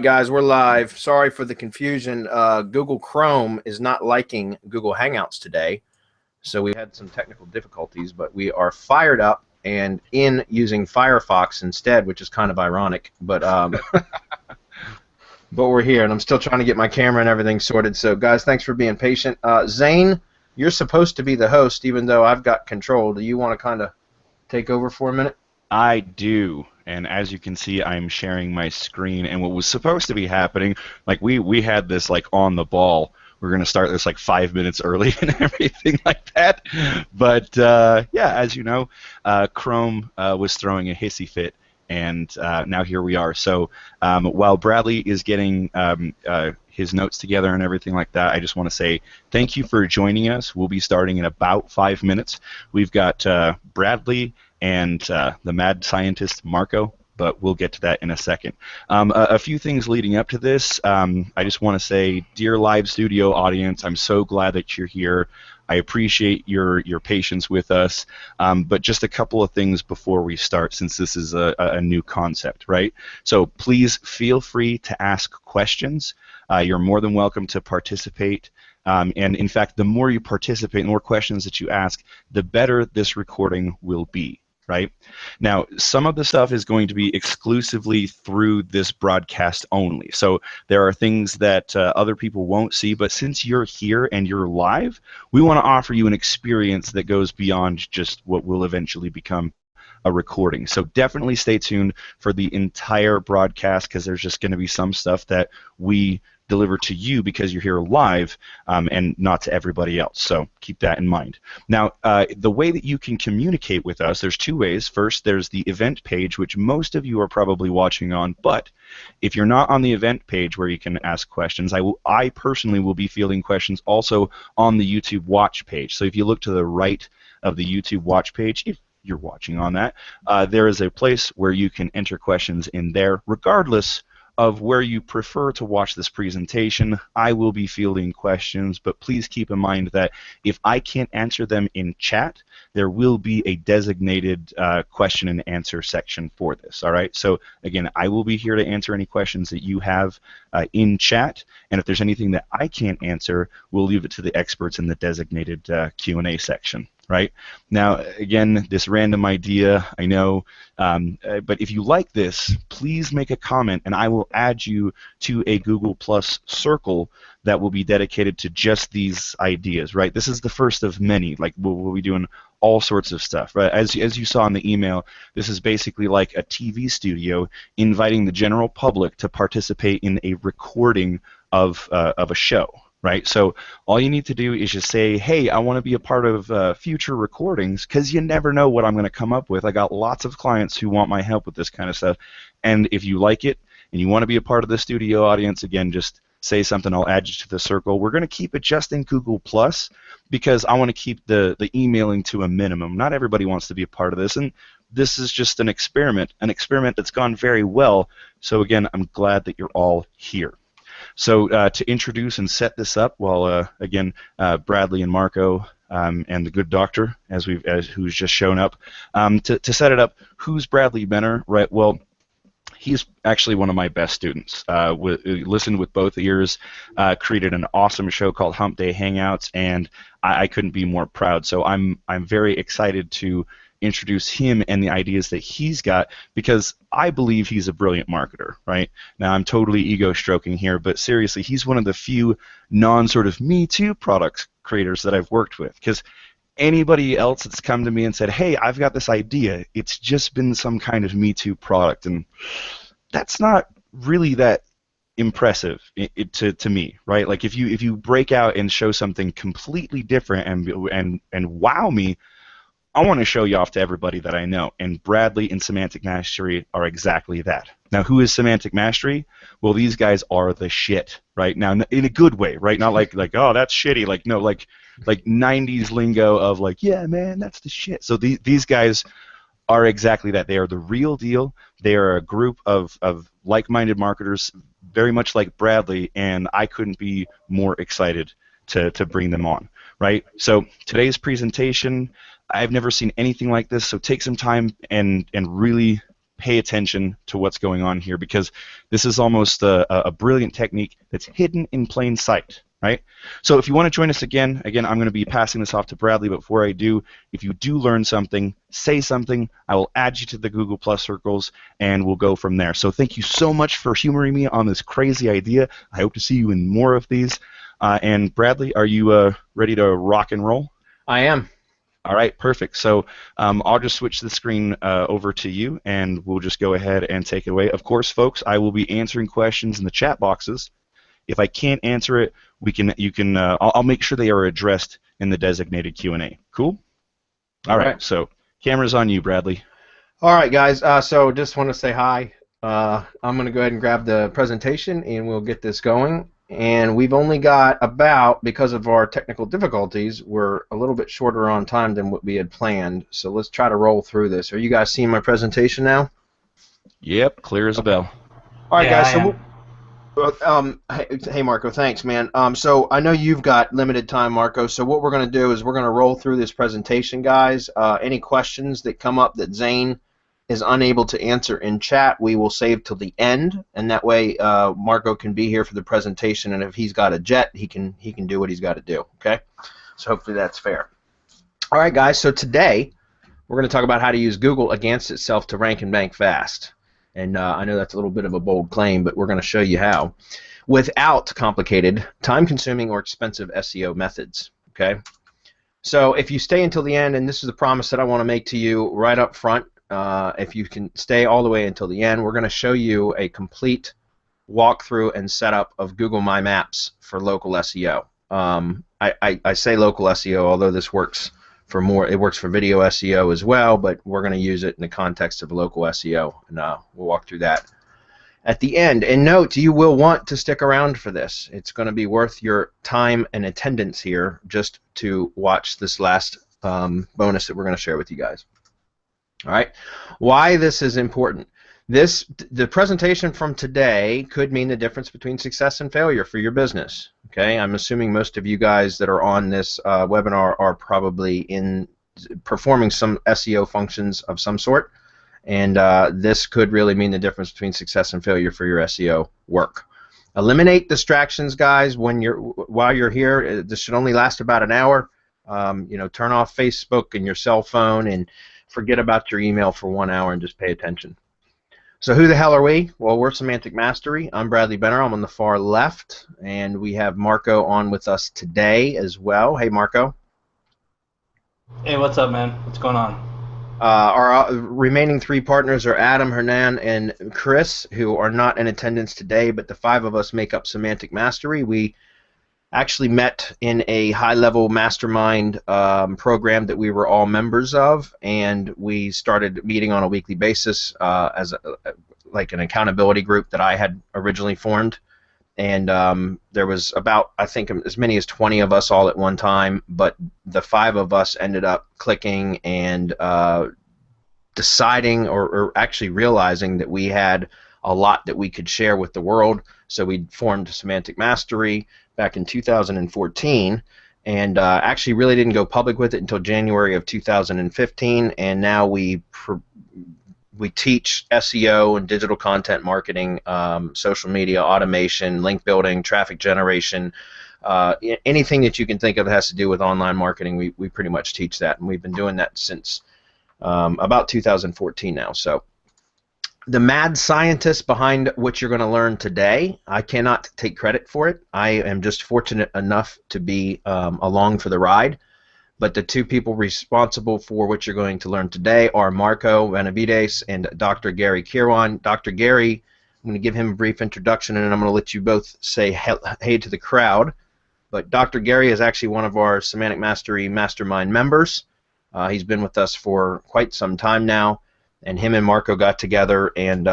Guys, we're live. Sorry for the confusion. Google Chrome is not liking Google Hangouts today, so we had some technical difficulties, but we are fired up and in using Firefox instead, which is kind of ironic, but but we're here, and I'm still trying to get my camera and everything sorted. So guys, thanks for being patient. Zane, you're supposed to be the host, even though I've got control. Do you want to kind of take over for a minute? I do, and as you can see, I'm sharing my screen, and what was supposed to be happening, like we had this like on the ball. We're going to start this like 5 minutes early and everything like that, but yeah, as you know, Chrome was throwing a hissy fit, and now here we are. So while Bradley is getting his notes together and everything like that, I just want to say thank you for joining us. We'll be starting in about 5 minutes. We've got Bradley and the mad scientist Marco, but we'll get to that in a second. A few things leading up to this. I just want to say, dear live studio audience, I'm so glad that you're here. I appreciate your patience with us, but just a couple of things before we start, since this is a new concept, right? So please feel free to ask questions. You're more than welcome to participate. And in fact, the more you participate, the more questions that you ask, the better this recording will be. Right? Now, some of the stuff is going to be exclusively through this broadcast only. So there are things that other people won't see, but since you're here and you're live, we want to offer you an experience that goes beyond just what will eventually become a recording. So definitely stay tuned for the entire broadcast, because there's just going to be some stuff that we deliver to you because you're here live, and not to everybody else. So keep that in mind. Now, the way that you can communicate with us, there's two ways. First, there's the event page, which most of you are probably watching on, but if you're not on the event page where you can ask questions, I personally will be fielding questions also on the YouTube watch page. So if you look to the right of the YouTube watch page, if you're watching on that, there is a place where you can enter questions in there, regardless of where you prefer to watch this presentation. I will be fielding questions, but please keep in mind that if I can't answer them in chat, there will be a designated question and answer section for this, all right? So again, I will be here to answer any questions that you have in chat, and if there's anything that I can't answer, we'll leave it to the experts in the designated Q&A section. Right? Now, again, this random idea, I know, but if you like this, please make a comment, and I will add you to a Google Plus circle that will be dedicated to just these ideas, right? This is the first of many. Like, we'll be doing all sorts of stuff, right? As you saw in the email, this is basically like a TV studio inviting the general public to participate in a recording of a show. Right? So all you need to do is just say, hey, I want to be a part of future recordings, because you never know what I'm going to come up with. I got lots of clients who want my help with this kind of stuff. And if you like it and you want to be a part of the studio audience, again, just say something. I'll add you to the circle. We're going to keep it just in Google Plus, because I want to keep the emailing to a minimum. Not everybody wants to be a part of this, and this is just an experiment that's gone very well. So again, I'm glad that you're all here. So to introduce and set this up, while again, Bradley and Marco and the good doctor, who's just shown up, to set it up, who's Bradley Benner? Right. Well, he's actually one of my best students. Listened with both ears, created an awesome show called Hump Day Hangouts, and I couldn't be more proud. So I'm very excited to introduce him and the ideas that he's got, because I believe he's a brilliant marketer, right? Now, I'm totally ego stroking here, but seriously, he's one of the few non-sort of Me Too product creators that I've worked with, because anybody else that's come to me and said, hey, I've got this idea, it's just been some kind of Me Too product, and that's not really that impressive to me, right? Like if you break out and show something completely different and wow me, I want to show you off to everybody that I know, and Bradley and Semantic Mastery are exactly that. Now, who is Semantic Mastery? Well, these guys are the shit, right? Now, in a good way, right? Not like oh, that's shitty, like no, like 90s lingo of like, yeah, man, that's the shit. So these guys are exactly that. They are the real deal. They are a group of like-minded marketers, very much like Bradley, and I couldn't be more excited to bring them on, right? So today's presentation, I've never seen anything like this, so take some time and really pay attention to what's going on here, because this is almost a brilliant technique that's hidden in plain sight. Right? So if you want to join us again, I'm going to be passing this off to Bradley, but before I do, if you do learn something, say something. I will add you to the Google Plus circles, and we'll go from there. So thank you so much for humoring me on this crazy idea. I hope to see you in more of these. And Bradley, are you ready to rock and roll? I am. All right, perfect. So I'll just switch the screen over to you, and we'll just go ahead and take it away. Of course, folks, I will be answering questions in the chat boxes. If I can't answer it, I'll make sure they are addressed in the designated Q&A. Cool? All right. So camera's on you, Bradley. All right, guys. So just want to say hi. I'm going to go ahead and grab the presentation, and we'll get this going. And we've only got about, because of our technical difficulties, we're a little bit shorter on time than what we had planned. So let's try to roll through this. Are you guys seeing my presentation now? Yep, clear as a bell. All right, guys. So hey Marco, thanks, man. So I know you've got limited time, Marco. So what we're going to do is we're going to roll through this presentation, guys. Any questions that come up that Zane is unable to answer in chat, we will save till the end, and that way Marco can be here for the presentation. And if he's got a jet, he can do what he's got to do. Okay. So hopefully that's fair. All right, guys. So today we're going to talk about how to use Google against itself to rank and bank fast. And I know that's a little bit of a bold claim, but we're going to show you how without complicated, time-consuming, or expensive SEO methods. Okay? So if you stay until the end, and this is the promise that I want to make to you right up front, if you can stay all the way until the end, we're going to show you a complete walkthrough and setup of Google My Maps for local SEO. I say local SEO, although this works for more. It works for video SEO as well, but we're going to use it in the context of local SEO, and we'll walk through that at the end. And note, you will want to stick around for this. It's going to be worth your time and attendance here just to watch this last bonus that we're going to share with you guys. All right, why this is important. The presentation from today could mean the difference between success and failure for your business. Okay, I'm assuming most of you guys that are on this webinar are probably performing some SEO functions of some sort, and this could really mean the difference between success and failure for your SEO work. Eliminate distractions, guys. While you're here, this should only last about an hour. Turn off Facebook and your cell phone, and forget about your email for 1 hour, and just pay attention. So who the hell are we? Well, we're Semantic Mastery. I'm Bradley Benner. I'm on the far left, and we have Marco on with us today as well. Hey, Marco. Hey, what's up, man? What's going on? Our remaining 3 partners are Adam, Hernan, and Chris, who are not in attendance today, but the 5 of us make up Semantic Mastery. We actually met in a high-level mastermind program that we were all members of, and we started meeting on a weekly basis as like an accountability group that I had originally formed. And there was about, I think, as many as 20 of us all at one time, but the 5 of us ended up clicking and deciding or actually realizing that we had a lot that we could share with the world. So we formed Semantic Mastery back in 2014, and actually really didn't go public with it until January of 2015, and now we teach SEO and digital content marketing, social media, automation, link building, traffic generation, anything that you can think of that has to do with online marketing, we pretty much teach that, and we've been doing that since about 2014 now. So the mad scientist behind what you're going to learn today, I cannot take credit for it. I am just fortunate enough to be along for the ride. But the 2 people responsible for what you're going to learn today are Marco Benavides and Dr. Gary Kirwan. Dr. Gary, I'm going to give him a brief introduction, and then I'm going to let you both say hey to the crowd. But Dr. Gary is actually one of our Semantic Mastery Mastermind members. He's been with us for quite some time now. And him and Marco got together and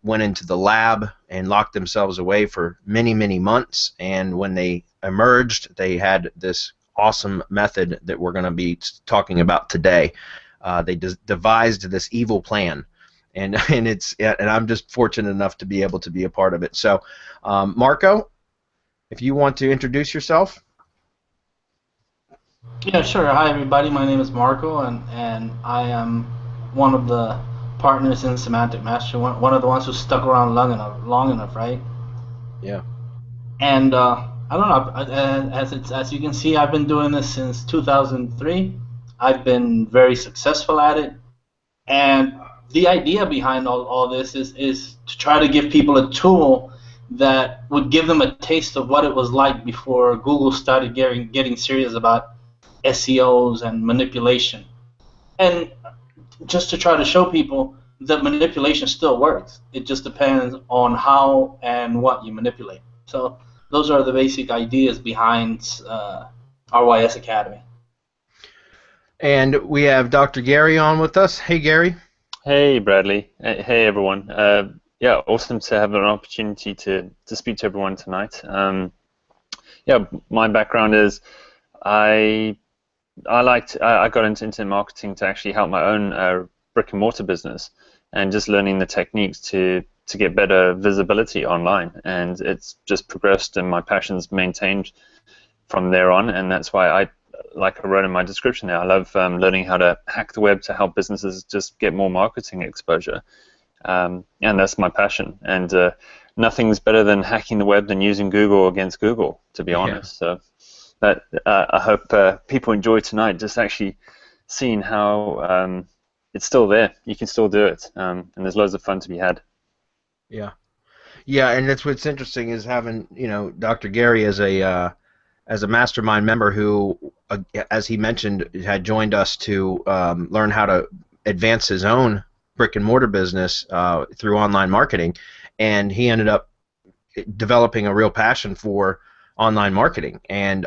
went into the lab and locked themselves away for many, many months. And when they emerged, they had this awesome method that we're going to be talking about today. They devised this evil plan, and I'm just fortunate enough to be able to be a part of it. So, Marco, if you want to introduce yourself. Yeah, sure. Hi, everybody. My name is Marco, and I am one of the partners in semantic mastery. One of the ones who stuck around long enough, right? Yeah. And I don't know. As you can see, I've been doing this since 2003. I've been very successful at it, and the idea behind all this is to try to give people a tool that would give them a taste of what it was like before Google started getting serious about SEOs and manipulation, and just to try to show people that manipulation still works. It just depends on how and what you manipulate. So those are the basic ideas behind RYS Academy. And we have Dr. Gary on with us. Hey, Gary. Hey, Bradley. Hey, everyone. Yeah, awesome to have an opportunity to speak to everyone tonight. Yeah, my background is I got into internet marketing to actually help my own brick and mortar business, and just learning the techniques to get better visibility online, and it's just progressed, and my passion's maintained from there on, and that's why like I wrote in my description there, I love learning how to hack the web to help businesses just get more marketing exposure, and that's my passion, and nothing's better than hacking the web than using Google against Google, to be honest. So that I hope people enjoy tonight, just actually seeing how it's still there. You can still do it, and there's loads of fun to be had. Yeah, yeah, and that's what's interesting is having Dr. Gary as a mastermind member who, as he mentioned, had joined us to learn how to advance his own brick and mortar business through online marketing, and he ended up developing a real passion for online marketing, and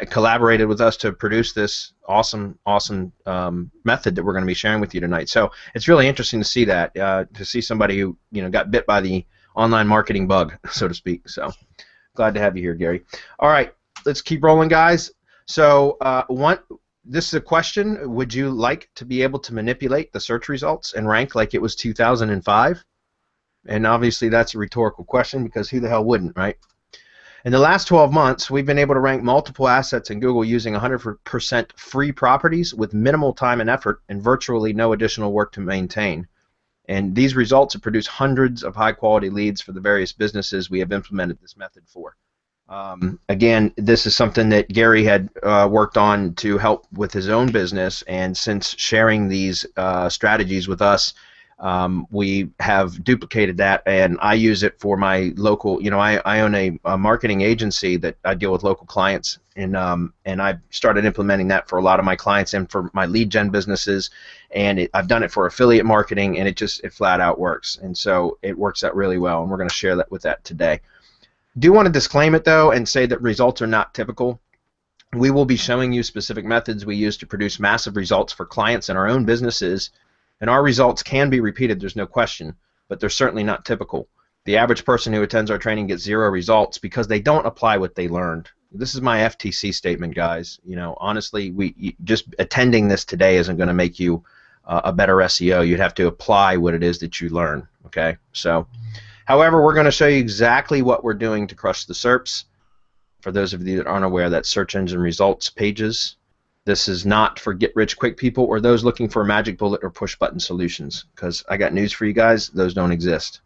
collaborated with us to produce this awesome method that we're going to be sharing with you tonight. So it's really interesting to see that, to see somebody who got bit by the online marketing bug, so to speak. So glad to have you here, Gary. All right, let's keep rolling, guys. So this is a question: would you like to be able to manipulate the search results and rank like it was 2005? And obviously that's a rhetorical question, because who the hell wouldn't, right? In the last 12 months, we've been able to rank multiple assets in Google using 100% free properties with minimal time and effort and virtually no additional work to maintain. And these results have produced hundreds of high-quality leads for the various businesses we have implemented this method for. Again, this is something that Gary had worked on to help with his own business, and since sharing these strategies with us, we have duplicated that, and I use it for my local. I own a marketing agency that I deal with local clients, and I started implementing that for a lot of my clients and for my lead gen businesses, and I've done it for affiliate marketing, and it flat out works, and so it works out really well, and we're going to share that with that today. Do want to disclaim it though and say that results are not typical. We will be showing you specific methods we use to produce massive results for clients in our own businesses. And our results can be repeated, there's no question, but they're certainly not typical. The average person who attends our training gets 0 results because they don't apply what they learned. This is my FTC statement, guys. Honestly, just attending this today isn't going to make you a better SEO. You'd have to apply what it is that you learn, okay? So, however, we're going to show you exactly what we're doing to crush the SERPs. For those of you that aren't aware, that's search engine results pages. This is not for get-rich-quick people or those looking for a magic bullet or push-button solutions, because I got news for you guys, those don't exist.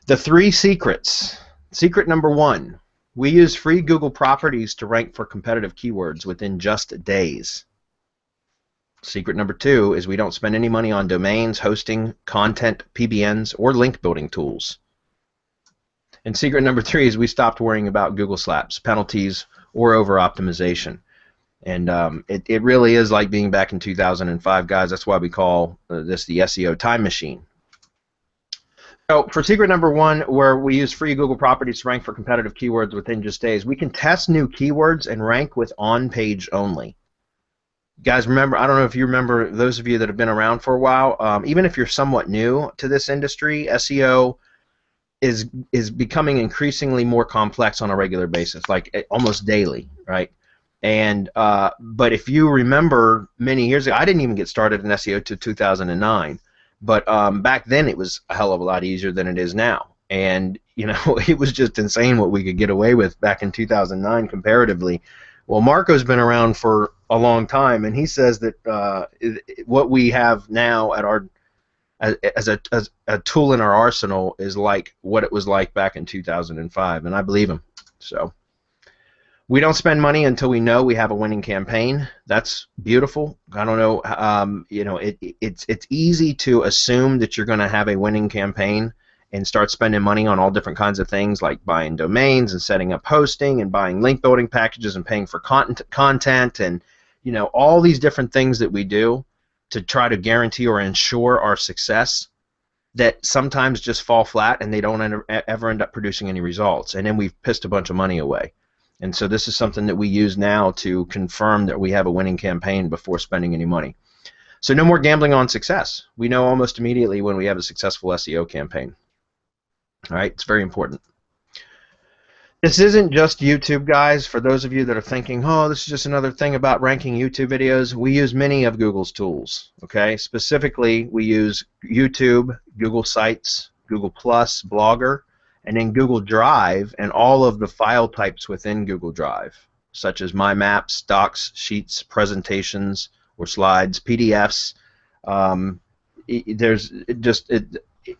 The 3 secrets. Secret number 1, we use free Google properties to rank for competitive keywords within just days. Secret number 2 is we don't spend any money on domains, hosting, content, PBNs, or link building tools. And secret number 3 is we stopped worrying about Google slaps, penalties, or over-optimization. And it really is like being back in 2005, guys. That's why we call this the SEO time machine. So for secret number 1, where we use free Google properties to rank for competitive keywords within just days, we can test new keywords and rank with on-page only. Guys, remember, I don't know if you remember, those of you that have been around for a while, even if you're somewhat new to this industry, SEO is becoming increasingly more complex on a regular basis, like almost daily, right? And but if you remember many years ago, I didn't even get started in SEO till 2009, but back then it was a hell of a lot easier than it is now. And it was just insane what we could get away with back in 2009 comparatively. Well, Marco's been around for a long time, and he says that what we have now at our as a tool in our arsenal is like what it was like back in 2005, and I believe him. So we don't spend money until we know we have a winning campaign. That's beautiful. I don't know, you know, it's easy to assume that you're going to have a winning campaign and start spending money on all different kinds of things like buying domains and setting up hosting and buying link building packages and paying for content and, you know, all these different things that we do to try to guarantee or ensure our success that sometimes just fall flat and they don't ever end up producing any results, and then we've pissed a bunch of money away. And so this is something that we use now to confirm that we have a winning campaign before spending any money. So no more gambling on success. We know almost immediately when we have a successful SEO campaign. All right, it's very important. This isn't just YouTube, guys. For those of you that are thinking, oh, this is just another thing about ranking YouTube videos, we use many of Google's tools. Okay, specifically, we use YouTube, Google Sites, Google Plus, Blogger, and then Google Drive and all of the file types within Google Drive, such as My Maps, Docs, Sheets, Presentations, or Slides, PDFs. There's just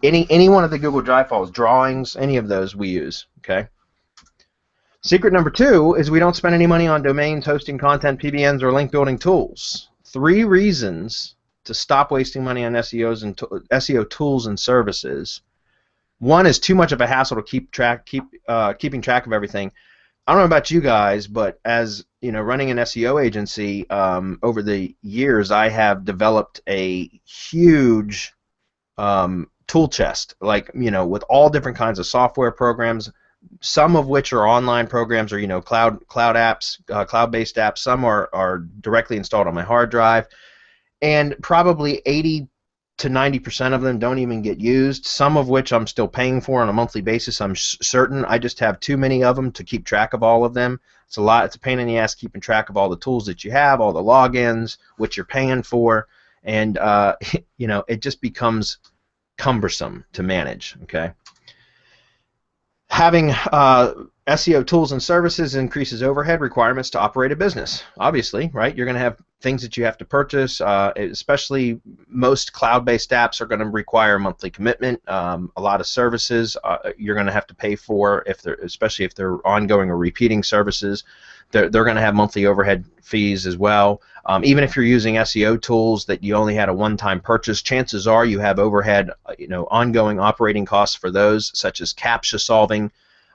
any one of the Google Drive files, drawings, any of those we use. Okay. Secret number 2 is we don't spend any money on domains, hosting content, PBNs, or link building tools. 3 reasons to stop wasting money on SEO tools and services. 1 is too much of a hassle to keeping track of everything. I don't know about you guys, but as you know, running an SEO agency over the years, I have developed a huge tool chest, like, you know, with all different kinds of software programs, some of which are online programs or, you know, cloud apps, cloud-based apps. Some are directly installed on my hard drive, and probably 80 to 90% of them don't even get used, some of which I'm still paying for on a monthly basis. I'm certain I just have too many of them to keep track of all of them. It's a lot. It's a pain in the ass keeping track of all the tools that you have, all the logins, what you're paying for, and you know, it just becomes cumbersome to manage. Okay. Having SEO tools and services increases overhead requirements to operate a business. Obviously, right? You're going to have things that you have to purchase, especially most cloud-based apps are going to require a monthly commitment. A lot of services you're going to have to pay for, especially if they're ongoing or repeating services. They're going to have monthly overhead fees as well. Even if you're using SEO tools that you only had a one-time purchase, chances are you have overhead, you know, ongoing operating costs for those, such as CAPTCHA solving,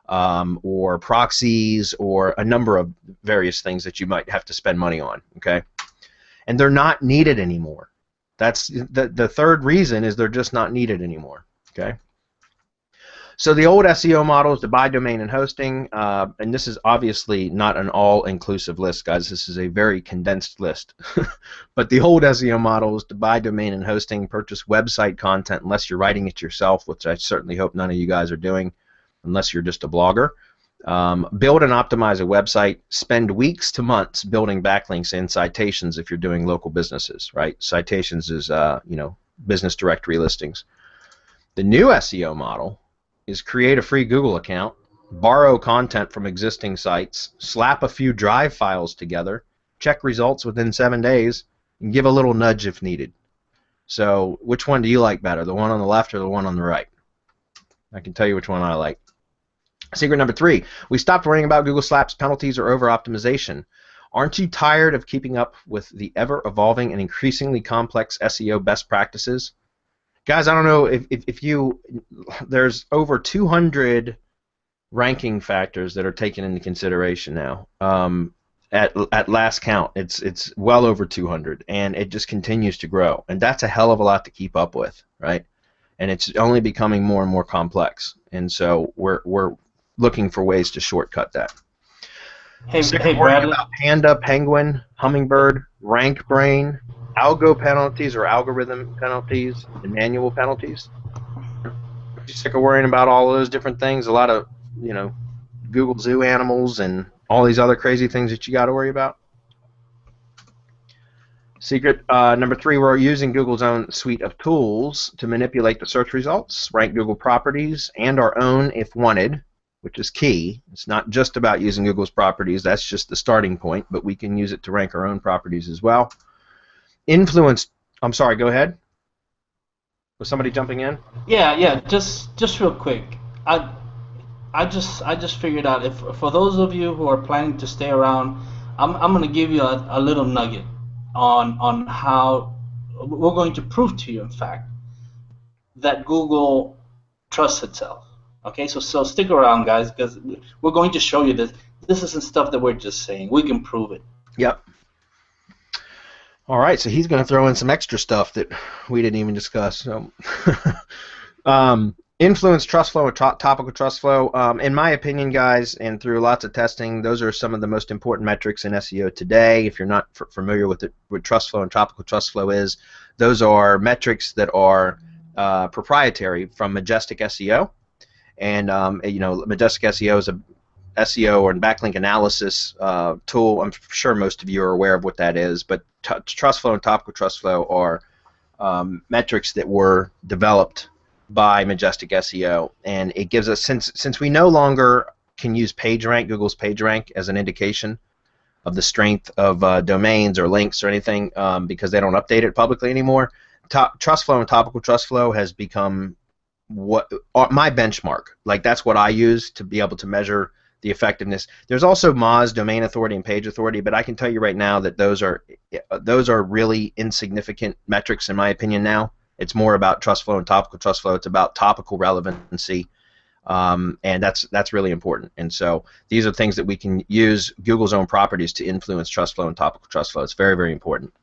or proxies, or a number of various things that you might have to spend money on. Okay, and they're not needed anymore. That's the third reason, is they're just not needed anymore. Okay. So the old SEO model is to buy domain and hosting, and this is obviously not an all-inclusive list, guys. This is a very condensed list. But the old SEO model is to buy domain and hosting, purchase website content unless you're writing it yourself, which I certainly hope none of you guys are doing, unless you're just a blogger. Build and optimize a website. Spend weeks to months building backlinks and citations if you're doing local businesses, right? Citations is, you know, business directory listings. The new SEO model is create a free Google account, borrow content from existing sites, slap a few Drive files together, check results within 7 days, and give a little nudge if needed. So which one do you like better, the one on the left or the one on the right? I can tell you which one I like. Secret number 3, we stopped worrying about Google slaps, penalties, or over-optimization. Aren't you tired of keeping up with the ever-evolving and increasingly complex SEO best practices? Guys, I don't know if you, there's over 200 ranking factors that are taken into consideration now. At last count, it's well over 200, and it just continues to grow, and that's a hell of a lot to keep up with, right? And it's only becoming more and more complex, and so we're looking for ways to shortcut that. Hey, Worrying Bradley. about Panda, Penguin, Hummingbird, Rank Brain, algo penalties or algorithm penalties, and manual penalties. Are you sick of worrying about all of those different things? A lot of, you know, Google Zoo animals and all these other crazy things that you got to worry about. Secret number 3, we're using Google's own suite of tools to manipulate the search results, rank Google properties, and our own if wanted, which is key. It's not just about using Google's properties. That's just the starting point, but we can use it to rank our own properties as well. I'm sorry, go ahead. Was somebody jumping in? Yeah. Just real quick. I just figured out, if for those of you who are planning to stay around, I'm gonna give you a little nugget on how we're going to prove to you, in fact, that Google trusts itself. Okay, so stick around, guys, because we're going to show you this. This isn't stuff that we're just saying. We can prove it. Yep. All right, so he's going to throw in some extra stuff that we didn't even discuss. So, influence trust flow or topical trust flow. In my opinion, guys, and through lots of testing, those are some of the most important metrics in SEO today. If you're not familiar with what trust flow and topical trust flow is, those are metrics that are proprietary from Majestic SEO. And you know, Majestic SEO is a SEO or backlink analysis tool. I'm sure most of you are aware of what that is, but trust flow and topical trust flow are metrics that were developed by Majestic SEO, and it gives us, since we no longer can use PageRank, Google's PageRank, as an indication of the strength of domains or links or anything, because they don't update it publicly anymore. Trust flow and topical trust flow has become what my benchmark. Like, that's what I use to be able to measure the effectiveness. There's also Moz, domain authority, and page authority, but I can tell you right now that those are really insignificant metrics in my opinion now. It's more about trust flow and topical trust flow. It's about topical relevancy, and that's really important. And so these are things that we can use Google's own properties to influence trust flow and topical trust flow. It's very, very important.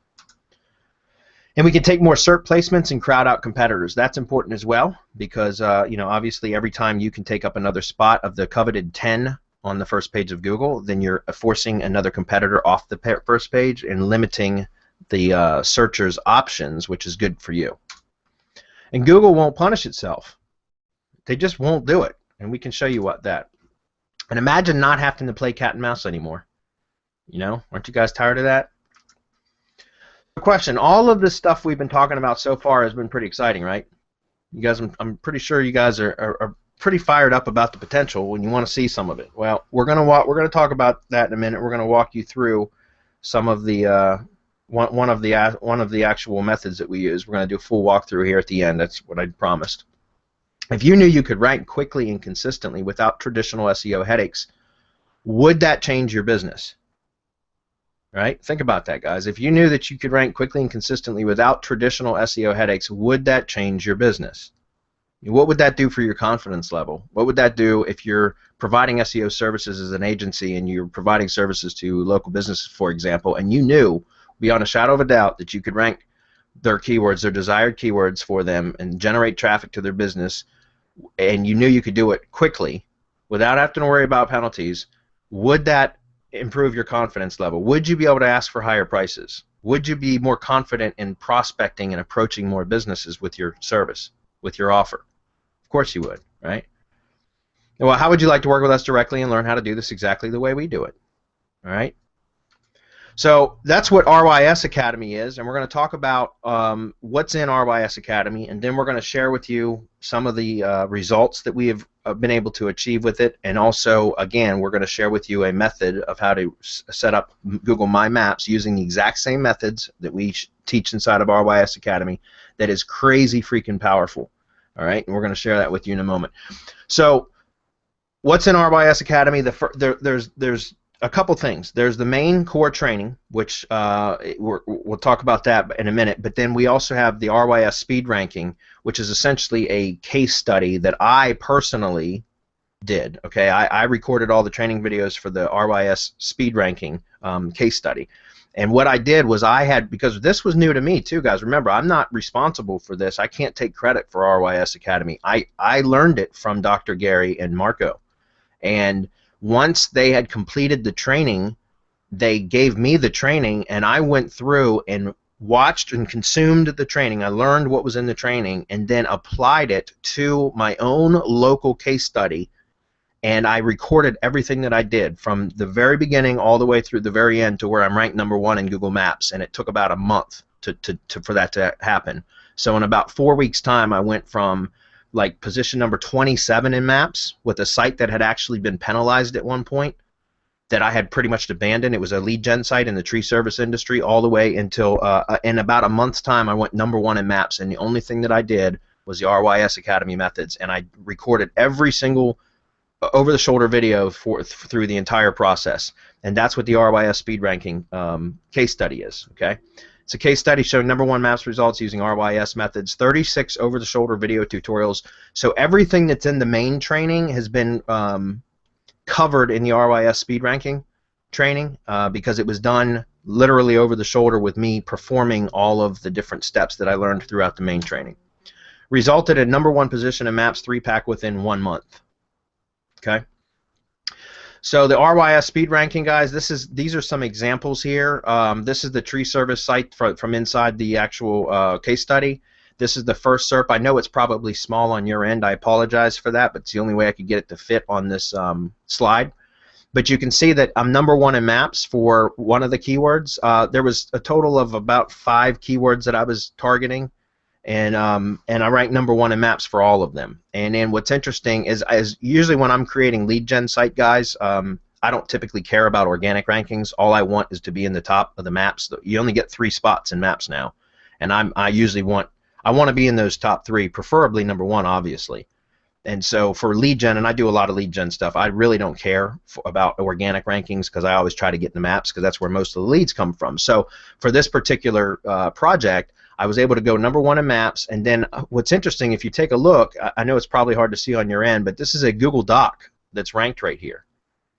And we can take more SERP placements and crowd out competitors. That's important as well, because you know, obviously every time you can take up another spot of the coveted 10 on the first page of Google, then you're forcing another competitor off the first page and limiting the searcher's options, which is good for you. And Google won't punish itself. They just won't do it. And we can show you what that. And imagine not having to play cat and mouse anymore. You know, aren't you guys tired of that? Question: all of this stuff we've been talking about so far has been pretty exciting, right? You guys, I'm pretty sure you guys are pretty fired up about the potential when you want to see some of it. Well, we're gonna talk about that in a minute. We're gonna walk you through some of the one of the actual methods that we use. We're gonna do a full walkthrough here at the end. That's what I promised. If you knew you could rank quickly and consistently without traditional SEO headaches, would that change your business? Right? Think about that, guys. If you knew that you could rank quickly and consistently without traditional SEO headaches, would that change your business? What would that do for your confidence level? What would that do if you're providing SEO services as an agency and you're providing services to local businesses, for example, and you knew beyond a shadow of a doubt that you could rank their keywords, their desired keywords for them, and generate traffic to their business, and you knew you could do it quickly without having to worry about penalties? Would that improve your confidence level? Would you be able to ask for higher prices? Would you be more confident in prospecting and approaching more businesses with your service, with your offer? Of course you would, right? Well, how would you like to work with us directly and learn how to do this exactly the way we do it? All right? So that's what RYS Academy is, and we're going to talk about what's in RYS Academy, and then we're going to share with you some of the results that we have been able to achieve with it, and also, again, we're going to share with you a method of how to set up Google My Maps using the exact same methods that we teach inside of RYS Academy that is crazy freaking powerful. All right, and we're going to share that with you in a moment. So what's in RYS Academy? There's a couple things. There's the main core training, which we'll talk about that in a minute, but then we also have the RYS speed ranking, which is essentially a case study that I personally did. Okay, I recorded all the training videos for the RYS speed ranking case study. And what I did was because this was new to me too, guys. Remember, I'm not responsible for this. I can't take credit for RYS Academy. I learned it from Dr. Gary and Marco. And once they had completed the training, they gave me the training, and I went through and watched and consumed the training. I learned what was in the training and then applied it to my own local case study, and I recorded everything that I did from the very beginning all the way through the very end to where I'm ranked #1 in Google Maps, and it took about a month for that to happen. So in about 4 weeks' time, I went from like position number 27 in Maps with a site that had actually been penalized at one point that I had pretty much abandoned. It was a lead gen site in the tree service industry all the way until in about a month's time I went #1 in maps, and the only thing that I did was the RYS Academy methods, and I recorded every single over-the-shoulder video through the entire process, and that's what the RYS speed ranking case study is. Okay, it's a case study showing #1 maps results using RYS methods, 36 over-the-shoulder video tutorials. So everything that's in the main training has been covered in the RYS speed ranking training because it was done literally over the shoulder with me performing all of the different steps that I learned throughout the main training. Resulted in #1 position in Maps 3-pack within 1 month. Okay. So the RYS speed ranking, guys, these are some examples here. This is the tree service site from inside the actual case study. This is the first SERP. I know it's probably small on your end. I apologize for that, but it's the only way I could get it to fit on this slide. But you can see that I'm #1 in maps for one of the keywords. There was a total of about 5 keywords that I was targeting, and I ranked #1 in maps for all of them. And then what's interesting is usually when I'm creating lead gen site, guys, I don't typically care about organic rankings. All I want is to be in the top of the maps. You only get 3 spots in maps now, and I usually want to be in those top 3, preferably #1, obviously. And so for lead gen, and I do a lot of lead gen stuff, I really don't care about organic rankings because I always try to get in the maps because that's where most of the leads come from. So for this particular project, I was able to go #1 in maps. And then what's interesting, if you take a look, I know it's probably hard to see on your end, but this is a Google Doc that's ranked right here.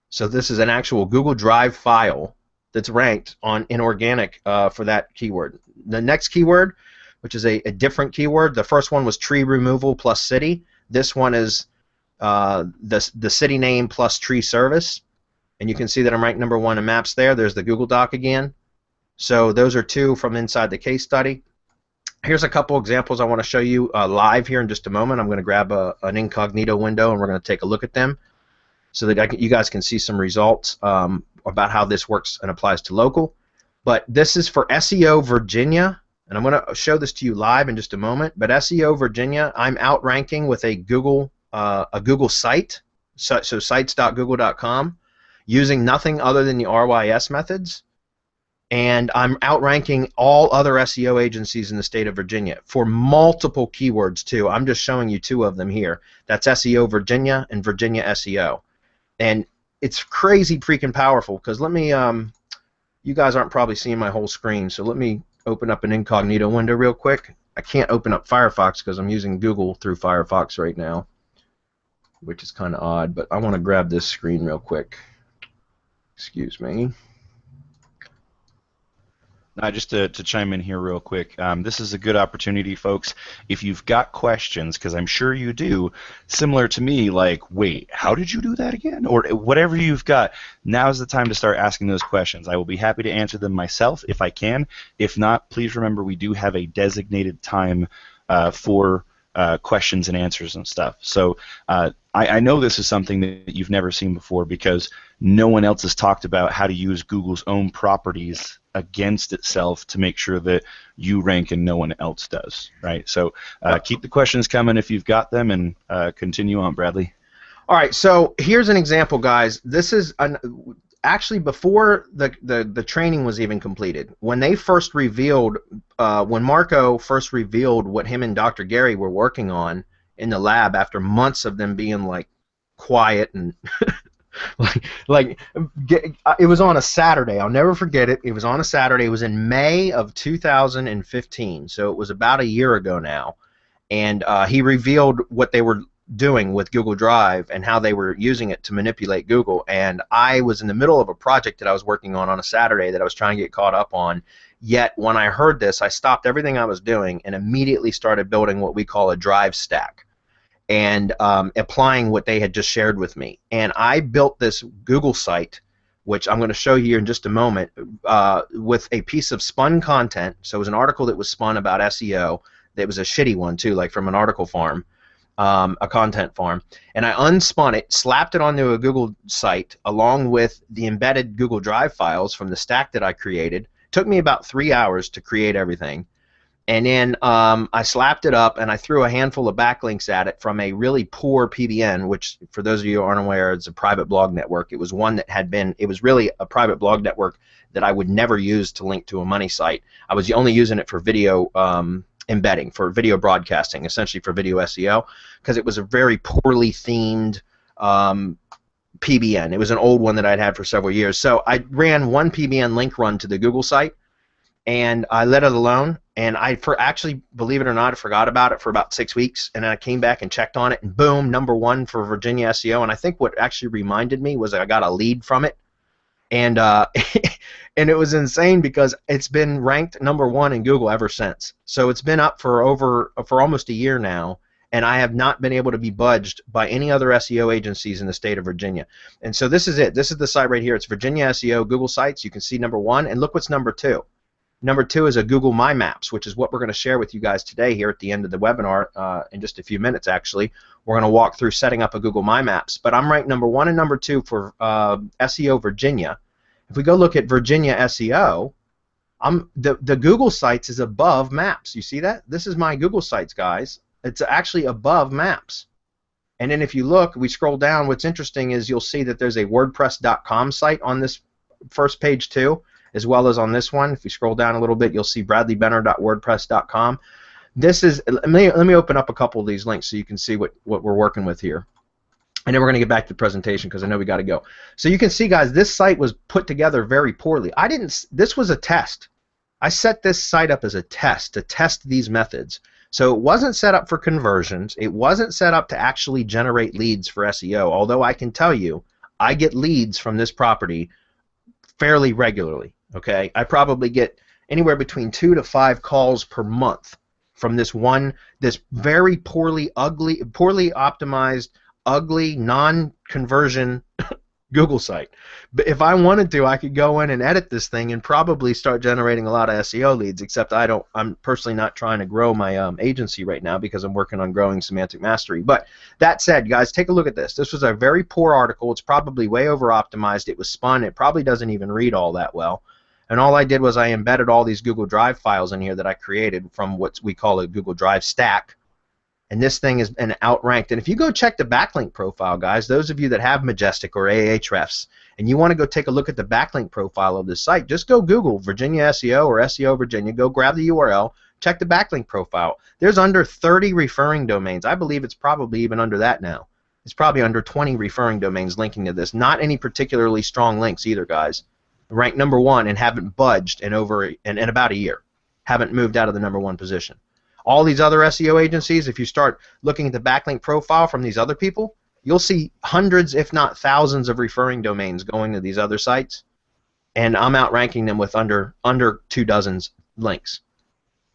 So this is an actual Google Drive file that's ranked in organic for that keyword. The next keyword, which is a different keyword. The first one was tree removal plus city. This one is the city name plus tree service. And you can see that I'm ranked #1 in maps there. There's the Google Doc again. So those are 2 from inside the case study. Here's a couple examples I want to show you live here in just a moment. I'm going to grab an incognito window and we're going to take a look at them so that you guys can see some results about how this works and applies to local. But this is for SEO Virginia. And I'm going to show this to you live in just a moment. But SEO Virginia, I'm outranking with a Google site, so sites.google.com, using nothing other than the RYS methods. And I'm outranking all other SEO agencies in the state of Virginia for multiple keywords too. I'm just showing you 2 of them here. That's SEO Virginia and Virginia SEO. And it's crazy freaking powerful because let me, you guys aren't probably seeing my whole screen, so let me open up an incognito window real quick. I can't open up Firefox because I'm using Google through Firefox right now, which is kind of odd, but I want to grab this screen real quick. Excuse me. Just to chime in here real quick, this is a good opportunity, folks. If you've got questions, because I'm sure you do, similar to me, like, wait, how did you do that again? Or whatever you've got, now's the time to start asking those questions. I will be happy to answer them myself if I can. If not, please remember we do have a designated time for questions and answers and stuff. So I know this is something that you've never seen before because no one else has talked about how to use Google's own properties against itself to make sure that you rank and no one else does, right? So keep the questions coming if you've got them, and continue on, Bradley. All right, so here's an example, guys. This is actually before the training was even completed. When they first revealed, when Marco first revealed what him and Dr. Gary were working on in the lab after months of them being like quiet and it was on a Saturday. I'll never forget it. It was on a Saturday. It was in May of 2015, so it was about a year ago now. And he revealed what they were doing with Google Drive and how they were using it to manipulate Google. And I was in the middle of a project that I was working on a Saturday that I was trying to get caught up on. Yet when I heard this, I stopped everything I was doing and immediately started building what we call a drive stack and applying what they had just shared with me. And I built this Google site, which I'm going to show you in just a moment, with a piece of spun content. So it was an article that was spun about SEO. It was a shitty one too, like from an article farm, a content farm. And I unspun it, slapped it onto a Google site along with the embedded Google Drive files from the stack that I created. It took me about 3 hours to create everything. And then I slapped it up and I threw a handful of backlinks at it from a really poor PBN, which for those of you who aren't aware, it's a private blog network. It was one that had been, it was really a private blog network that I would never use to link to a money site. I was only using it for video embedding, for video broadcasting, essentially for video SEO, because it was a very poorly themed PBN. It was an old one that I'd had for several years. So I ran one PBN link run to the Google site, and I let it alone, and actually, believe it or not, I forgot about it for about 6 weeks, and then I came back and checked on it, and boom, #1 for Virginia SEO. And I think what actually reminded me was I got a lead from it, and and it was insane because it's been ranked #1 in Google ever since. So it's been up for almost a year now, and I have not been able to be budged by any other SEO agencies in the state of Virginia. And so this is it. This is the site right here. It's Virginia SEO Google Sites. You can see #1, and look what's #2. #2 is a Google My Maps, which is what we're going to share with you guys today here at the end of the webinar in just a few minutes, actually. We're going to walk through setting up a Google My Maps. But I'm ranked #1 and #2 for SEO Virginia. If we go look at Virginia SEO, the Google Sites is above Maps. You see that? This is my Google Sites, guys. It's actually above Maps. And then if you look, we scroll down, what's interesting is you'll see that there's a WordPress.com site on this first page too, as well as on this one. If you scroll down a little bit, you'll see bradleybenner.wordpress.com. This is, let me open up a couple of these links so you can see what we're working with here. And then we're going to get back to the presentation because I know we got to go. So you can see, guys, this site was put together very poorly. This was a test. I set this site up as a test to test these methods. So it wasn't set up for conversions. It wasn't set up to actually generate leads for SEO, although I can tell you I get leads from this property fairly regularly. Okay, I probably get anywhere between 2 to 5 calls per month from this very poorly optimized, ugly, non-conversion Google site. But if I wanted to, I could go in and edit this thing and probably start generating a lot of SEO leads, except I'm personally not trying to grow my agency right now because I'm working on growing semantic mastery. But that said, guys, take a look at this. This was a very poor article. It's probably way over optimized. It was spun. It probably doesn't even read all that well. And all I did was I embedded all these Google Drive files in here that I created from what we call a Google Drive stack. And this thing has been outranked. And if you go check the backlink profile, guys, those of you that have Majestic or Ahrefs, and you want to go take a look at the backlink profile of this site, just go Google Virginia SEO or SEO Virginia, go grab the URL, check the backlink profile. There's under 30 referring domains. I believe it's probably even under that now. It's probably under 20 referring domains linking to this. Not any particularly strong links either, guys. Ranked #1 and haven't budged in about a year. Haven't moved out of the #1 position. All these other SEO agencies, if you start looking at the backlink profile from these other people, you'll see hundreds, if not thousands, of referring domains going to these other sites, and I'm outranking them with under 2 dozen links.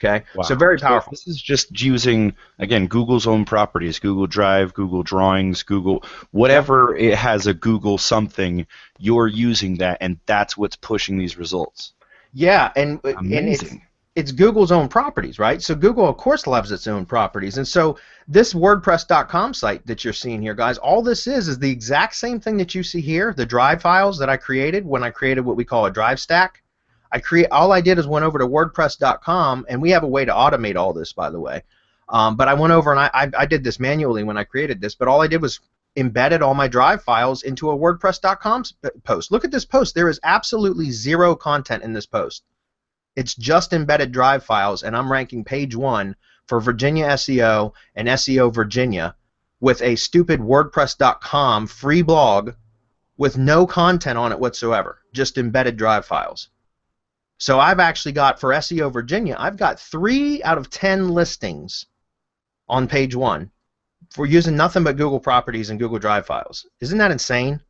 Okay, wow. So very powerful. This is just using, again, Google's own properties, Google Drive, Google Drawings, Google, whatever it has a Google something, you're using that, and that's what's pushing these results. Yeah, and amazing. It's Google's own properties, right? So Google, of course, loves its own properties. And so this WordPress.com site that you're seeing here, guys, all this is the exact same thing that you see here, the drive files that I created when I created what we call a drive stack. All I did is went over to WordPress.com, and we have a way to automate all this, by the way. But I went over and I did this manually when I created this, but all I did was embedded all my drive files into a WordPress.com post. Look at this post. There is absolutely zero content in this post. It's just embedded drive files, and I'm ranking page 1 for Virginia SEO and SEO Virginia with a stupid WordPress.com free blog with no content on it whatsoever, just embedded drive files. So I've actually got, for SEO Virginia, I've got 3 out of 10 listings on page 1 for using nothing but Google properties and Google Drive files. Isn't that insane?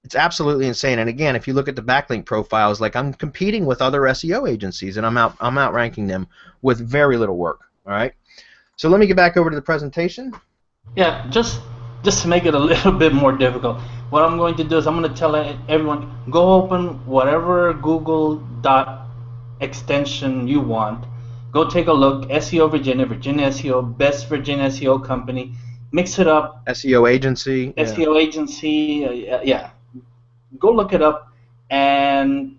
It's absolutely insane. And again, if you look at the backlink profiles, like I'm competing with other SEO agencies, and I'm outranking them with very little work. All right. So let me get back over to the presentation. Yeah, just to make it a little bit more difficult, what I'm going to do is I'm going to tell everyone, go open whatever Google extension you want. Go take a look. SEO Virginia, Virginia SEO, best Virginia SEO company. Mix it up. SEO agency. SEO agency. Yeah. Go look it up, and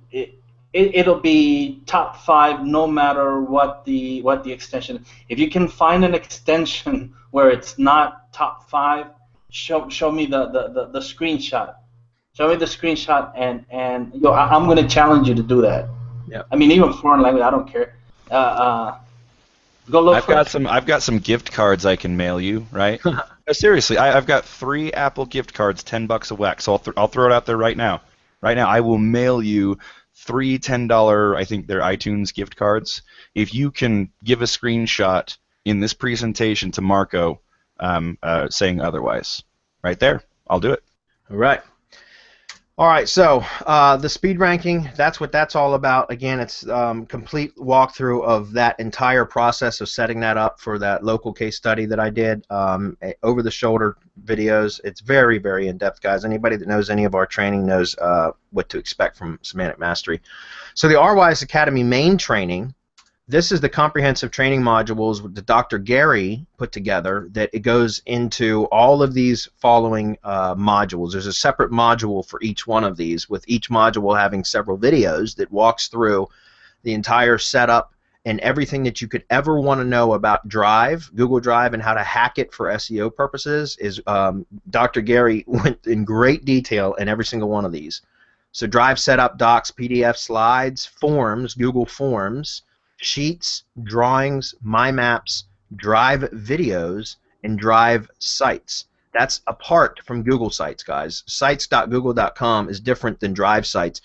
it'll be top 5 no matter what the extension. If you can find an extension where it's not top 5, show me the screenshot. Show me the screenshot, and I'm going to challenge you to do that. Yeah. I mean, even foreign language, I don't care. Go look. I've got some gift cards I can mail you, right? No, seriously, I've got 3 Apple gift cards, $10 a whack. So I'll throw it out there right now. Right now, I will mail you 3 $10, I think they're iTunes gift cards. If you can give a screenshot in this presentation to Marco saying otherwise, right there, I'll do it. All right. All right, so the speed ranking, that's what that's all about. Again, it's complete walkthrough of that entire process of setting that up for that local case study that I did, over-the-shoulder videos. It's very, very in-depth, guys. Anybody that knows any of our training knows what to expect from Semantic Mastery. So the RYS Academy main training, this is the comprehensive training modules that Dr. Gary put together, that it goes into all of these following modules. There's a separate module for each one of these, with each module having several videos that walks through the entire setup and everything that you could ever want to know about Drive, Google Drive, and how to hack it for SEO purposes. Is Dr. Gary went in great detail in every single one of these. So Drive setup, docs, PDF slides, forms, Google Forms, Sheets, drawings, My Maps, Drive videos, and Drive sites. That's apart from Google Sites, guys. Sites.google.com is different than Drive sites.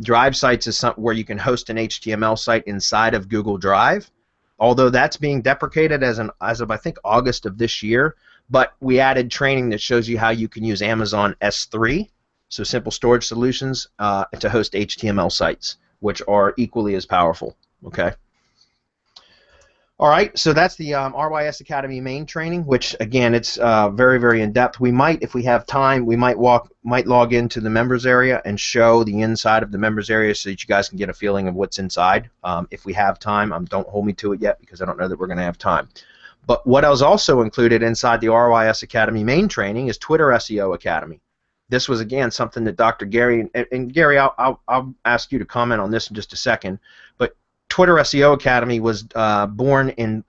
Drive sites is something where you can host an HTML site inside of Google Drive, although that's being deprecated as of I think August of this year. But we added training that shows you how you can use Amazon S3, so Simple Storage Solutions, to host HTML sites, which are equally as powerful. Okay. All right, so that's the RYS Academy main training, which again, it's very, very in depth. We might, if we have time, we might log into the members area and show the inside of the members area so that you guys can get a feeling of what's inside. If we have time, don't hold me to it yet because I don't know that we're going to have time. But what else also included inside the RYS Academy main training is Twitter SEO Academy. This was again something that Dr. Gary and Gary, I'll ask you to comment on this in just a second, but Twitter SEO Academy was born in,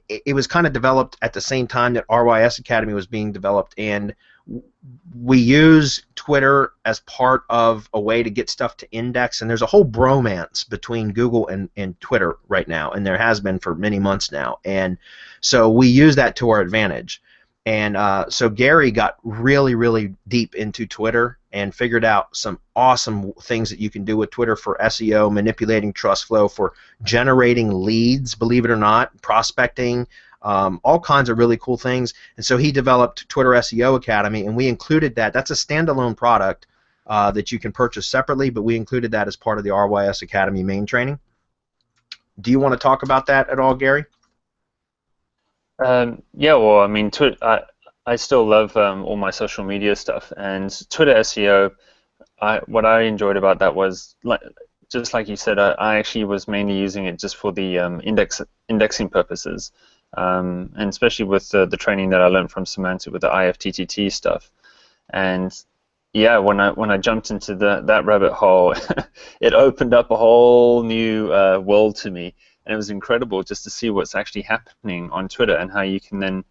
it was kind of developed at the same time that RYS Academy was being developed, and we use Twitter as part of a way to get stuff to index, and there's a whole bromance between Google and Twitter right now, and there has been for many months now, and so we use that to our advantage. And so Gary got really, really deep into Twitter and figured out some awesome things that you can do with Twitter for SEO, manipulating trust flow, for generating leads, believe it or not, prospecting, all kinds of really cool things. And so he developed Twitter SEO Academy, and we included that. That's a standalone product that you can purchase separately, but we included that as part of the RYS Academy main training. Do you want to talk about that at all, Gary? Yeah, well, I mean, I still love all my social media stuff, and Twitter SEO, what I enjoyed about that was, just like you said, I actually was mainly using it just for the indexing purposes, and especially with the training that I learned from Samantha with the IFTTT stuff. And yeah, when I jumped into that rabbit hole, it opened up a whole new world to me. And it was incredible just to see what's actually happening on Twitter and how you can then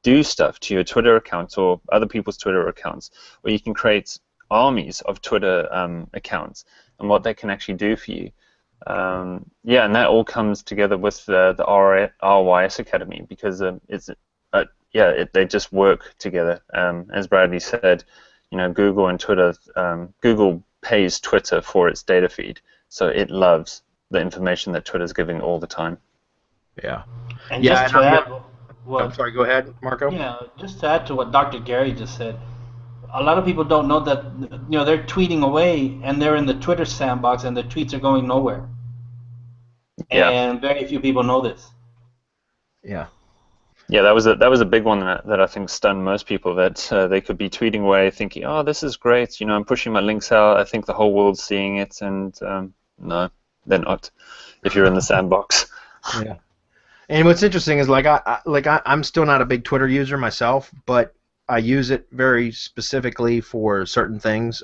do stuff to your Twitter account or other people's Twitter accounts, or you can create armies of Twitter accounts and what they can actually do for you. Yeah, and that all comes together with the RYS Academy, because they just work together. As Bradley said, you know, Google and Twitter, Google pays Twitter for its data feed, so it loves the information that Twitter's giving all the time. Yeah. And just to add, I'm sorry, go ahead, Marco. Yeah, just to add to what Dr. Gary just said, a lot of people don't know that, you know, they're tweeting away and they're in the Twitter sandbox and the tweets are going nowhere. Yeah. And very few people know this. Yeah. Yeah, that was a big one that I think stunned most people, that they could be tweeting away thinking, oh, this is great, you know, I'm pushing my links out, I think the whole world's seeing it, and no, they're not, if you're in the sandbox. Yeah. And what's interesting is, I'm still not a big Twitter user myself, but I use it very specifically for certain things.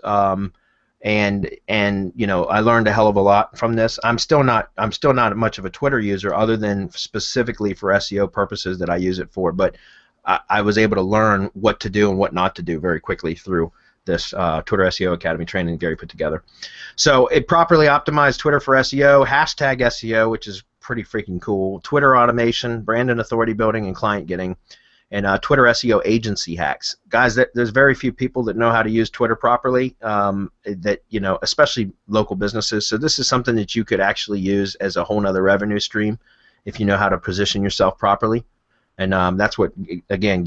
and you know, I learned a hell of a lot from this. I'm still not much of a Twitter user, other than specifically for SEO purposes that I use it for. But I was able to learn what to do and what not to do very quickly through this Twitter SEO Academy training Gary put together. So it properly optimized Twitter for SEO, hashtag SEO, which is pretty freaking cool, Twitter automation, brand and authority building, and client getting, and Twitter SEO agency hacks. Guys, there's very few people that know how to use Twitter properly, that, you know, especially local businesses. So this is something that you could actually use as a whole nother revenue stream if you know how to position yourself properly. And that's what, again,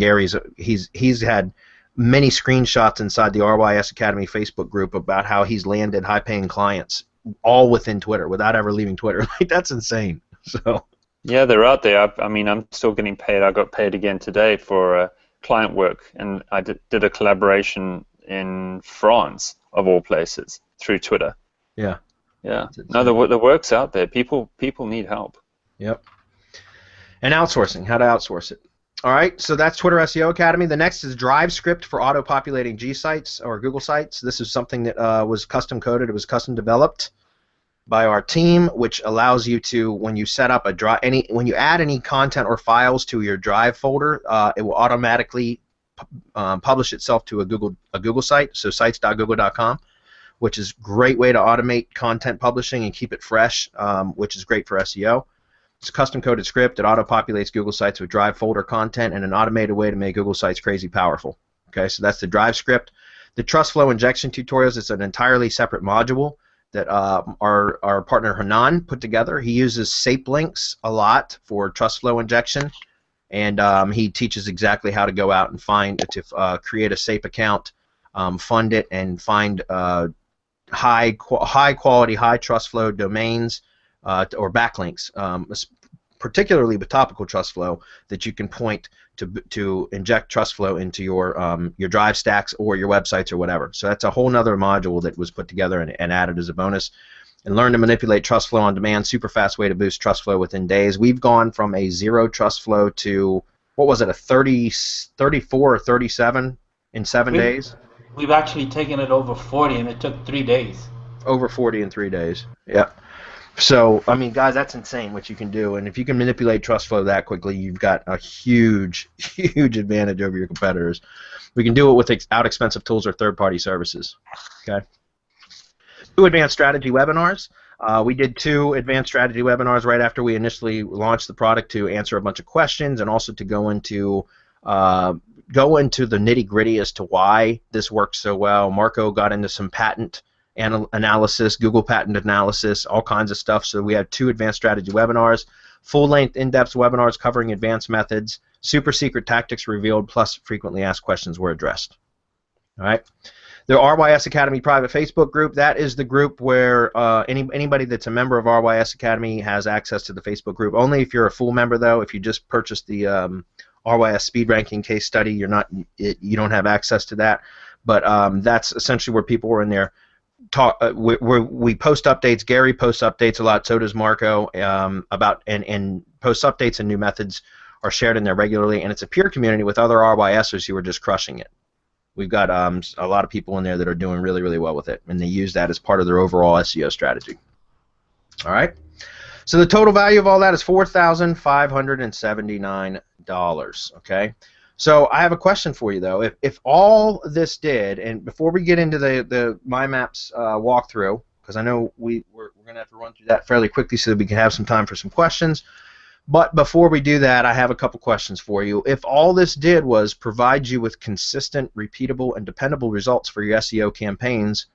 he's had many screenshots inside the RYS Academy Facebook group about how he's landed high-paying clients all within Twitter without ever leaving Twitter. Like, that's insane. So yeah, they're out there. I mean, I'm still getting paid. I got paid again today for client work, and I did a collaboration in France, of all places, through Twitter. Yeah. Yeah. No, the work's out there. People need help. Yep. And outsourcing, how to outsource it. All right, so that's Twitter SEO Academy. The next is DriveScript for auto-populating G sites or Google sites. This is something that was custom coded. It was custom developed by our team, which allows you to, when you set up when you add any content or files to your Drive folder, it will automatically publish itself to a Google site, so sites.google.com, which is a great way to automate content publishing and keep it fresh, which is great for SEO. It's a custom-coded script that auto-populates Google Sites with Drive folder content and an automated way to make Google Sites crazy powerful. Okay, so that's the Drive script. The Trust Flow Injection Tutorials, it's an entirely separate module that our partner Hanan put together. He uses SAP links a lot for Trust Flow Injection, and he teaches exactly how to go out and create a SAP account, fund it, and find high quality, high trust flow domains or backlinks, particularly with topical trust flow, that you can point to inject trust flow into your Drive stacks or your websites or whatever. So that's a whole nother module that was put together and added as a bonus. And learn to manipulate trust flow on demand, super fast way to boost trust flow within days. We've gone from a 0 trust flow to, what was it, a 34 or 37 in 7 days? We've actually taken it over 40, and it took 3 days. Over 40 in 3 days. Yep. So, I mean, guys, that's insane what you can do. And if you can manipulate trust flow that quickly, you've got a huge, huge advantage over your competitors. We can do it without expensive tools or third-party services. Okay. 2 advanced strategy webinars. We did 2 advanced strategy webinars right after we initially launched the product to answer a bunch of questions and also to go into the nitty-gritty as to why this works so well. Marco got into some patent analysis, Google patent analysis, all kinds of stuff. So we have 2 advanced strategy webinars, full-length, in-depth webinars covering advanced methods, super secret tactics revealed, plus frequently asked questions were addressed. All right. The RYS Academy private Facebook group, that is the group where anybody that's a member of RYS Academy has access to the Facebook group. Only if you're a full member, though. If you just purchased the RYS speed ranking case study, you don't have access to that. But that's essentially where people were in there. We post updates. Gary posts updates a lot. So does Marco. And post updates and new methods are shared in there regularly. And it's a peer community with other RYSers who are just crushing it. We've got a lot of people in there that are doing really, really well with it, and they use that as part of their overall SEO strategy. All right. So the total value of all that is $4,579. Okay. So I have a question for you, though. If all this did, and before we get into the My Maps walkthrough, because I know we're going to have to run through that fairly quickly so that we can have some time for some questions. But before we do that, I have a couple questions for you. If all this did was provide you with consistent, repeatable, and dependable results for your SEO campaigns,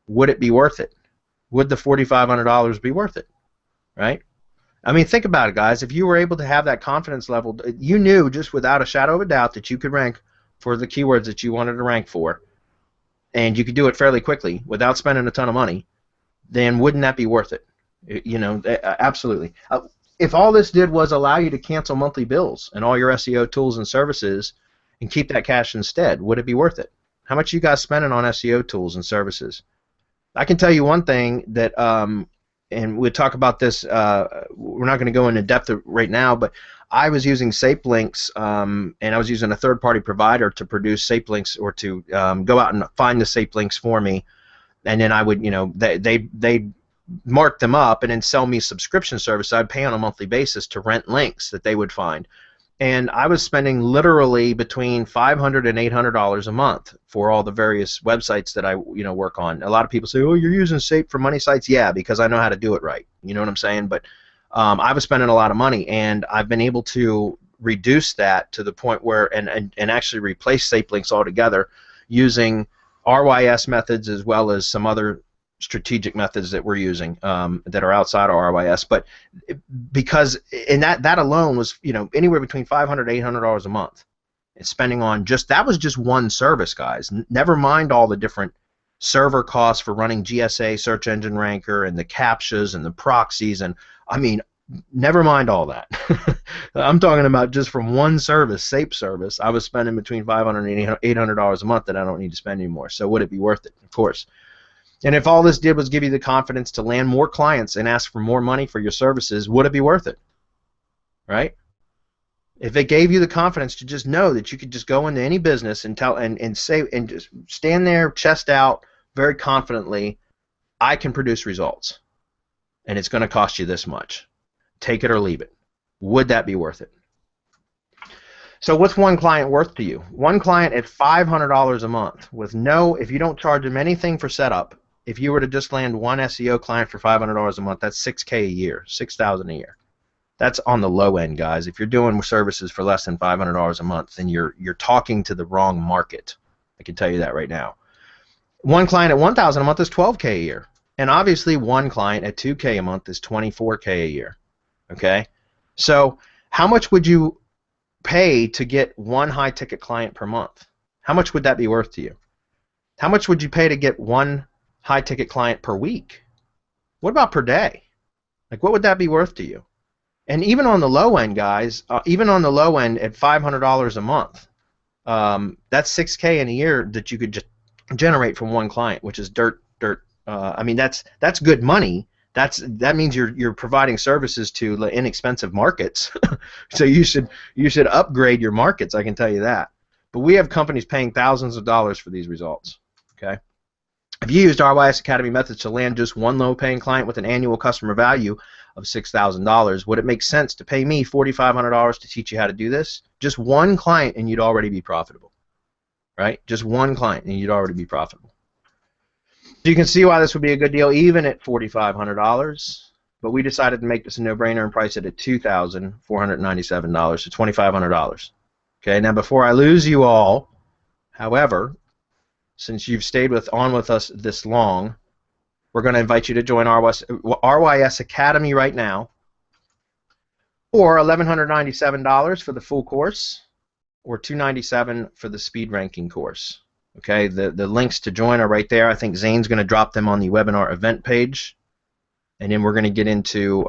would it be worth it? Would the $4,500 be worth it? Right? I mean, think about it, guys. If you were able to have that confidence level, you knew just without a shadow of a doubt that you could rank for the keywords that you wanted to rank for, and you could do it fairly quickly without spending a ton of money, then wouldn't that be worth it? You know, absolutely. If all this did was allow you to cancel monthly bills and all your SEO tools and services and keep that cash instead, would it be worth it? How much are you guys spending on SEO tools and services? I can tell you one thing that, and we'll talk about this, we're not going to go into depth right now, but I was using SAP links, and I was using a third-party provider to produce SAP links or to go out and find the SAP links for me and then I would, you know, they mark them up and then sell me subscription service. I'd pay on a monthly basis to rent links that they would find. And I was spending literally between $500 and $800 a month for all the various websites that I, you know, work on. A lot of people say, "Oh, you're using SAPE for money sites." Yeah, because I know how to do it right. You know what I'm saying? But I was spending a lot of money, and I've been able to reduce that to the point where, and actually replace SAPE links altogether using RYS methods as well as some other strategic methods that we're using that are outside of RYS. But because in that alone was, you know, anywhere between $500 to $800 a month, and spending on that was just one service, guys. Never mind all the different server costs for running GSA, search engine ranker, and the captchas and the proxies, and I mean, never mind all that. I'm talking about just from one service, SAPE service, I was spending between $500 and $800 a month that I don't need to spend anymore. So would it be worth it? Of course. And if all this did was give you the confidence to land more clients and ask for more money for your services, would it be worth it? Right? If it gave you the confidence to just know that you could just go into any business and tell and say and just stand there, chest out, very confidently, I can produce results, and it's going to cost you this much. Take it or leave it. Would that be worth it? So what's one client worth to you? One client at $500 a month with no, if you don't charge them anything for setup, if you were to just land one SEO client for $500 a month, that's $6K a year, $6,000 a year. That's on the low end, guys. If you're doing services for less than $500 a month, then you're talking to the wrong market. I can tell you that right now. One client at $1,000 a month is $12K a year, and obviously one client at $2K a month is $24K a year. Okay, so how much would you pay to get one high-ticket client per month? How much would that be worth to you? How much would you pay to get one high-ticket client per week? What about per day? Like, what would that be worth to you? And even on the low end, guys, even on the low end at $500 a month, that's $6K in a year that you could just generate from one client, which is dirt. I mean, that's good money. That means you're providing services to inexpensive markets. So you should upgrade your markets, I can tell you that. But we have companies paying thousands of dollars for these results. Okay. If you used RYS Academy methods to land just one low-paying client with an annual customer value of $6,000, would it make sense to pay me $4,500 to teach you how to do this? Just one client and you'd already be profitable, right? Just one client and you'd already be profitable. So you can see why this would be a good deal even at $4,500, but we decided to make this a no-brainer and price it at $2,497, so $2,500. Okay, now before I lose you all, however, since you've stayed on with us this long, we're going to invite you to join RYS Academy right now, or $1,197 for the full course, or $297 for the speed ranking course. Okay, the links to join are right there. I think Zane's going to drop them on the webinar event page, and then we're going to get into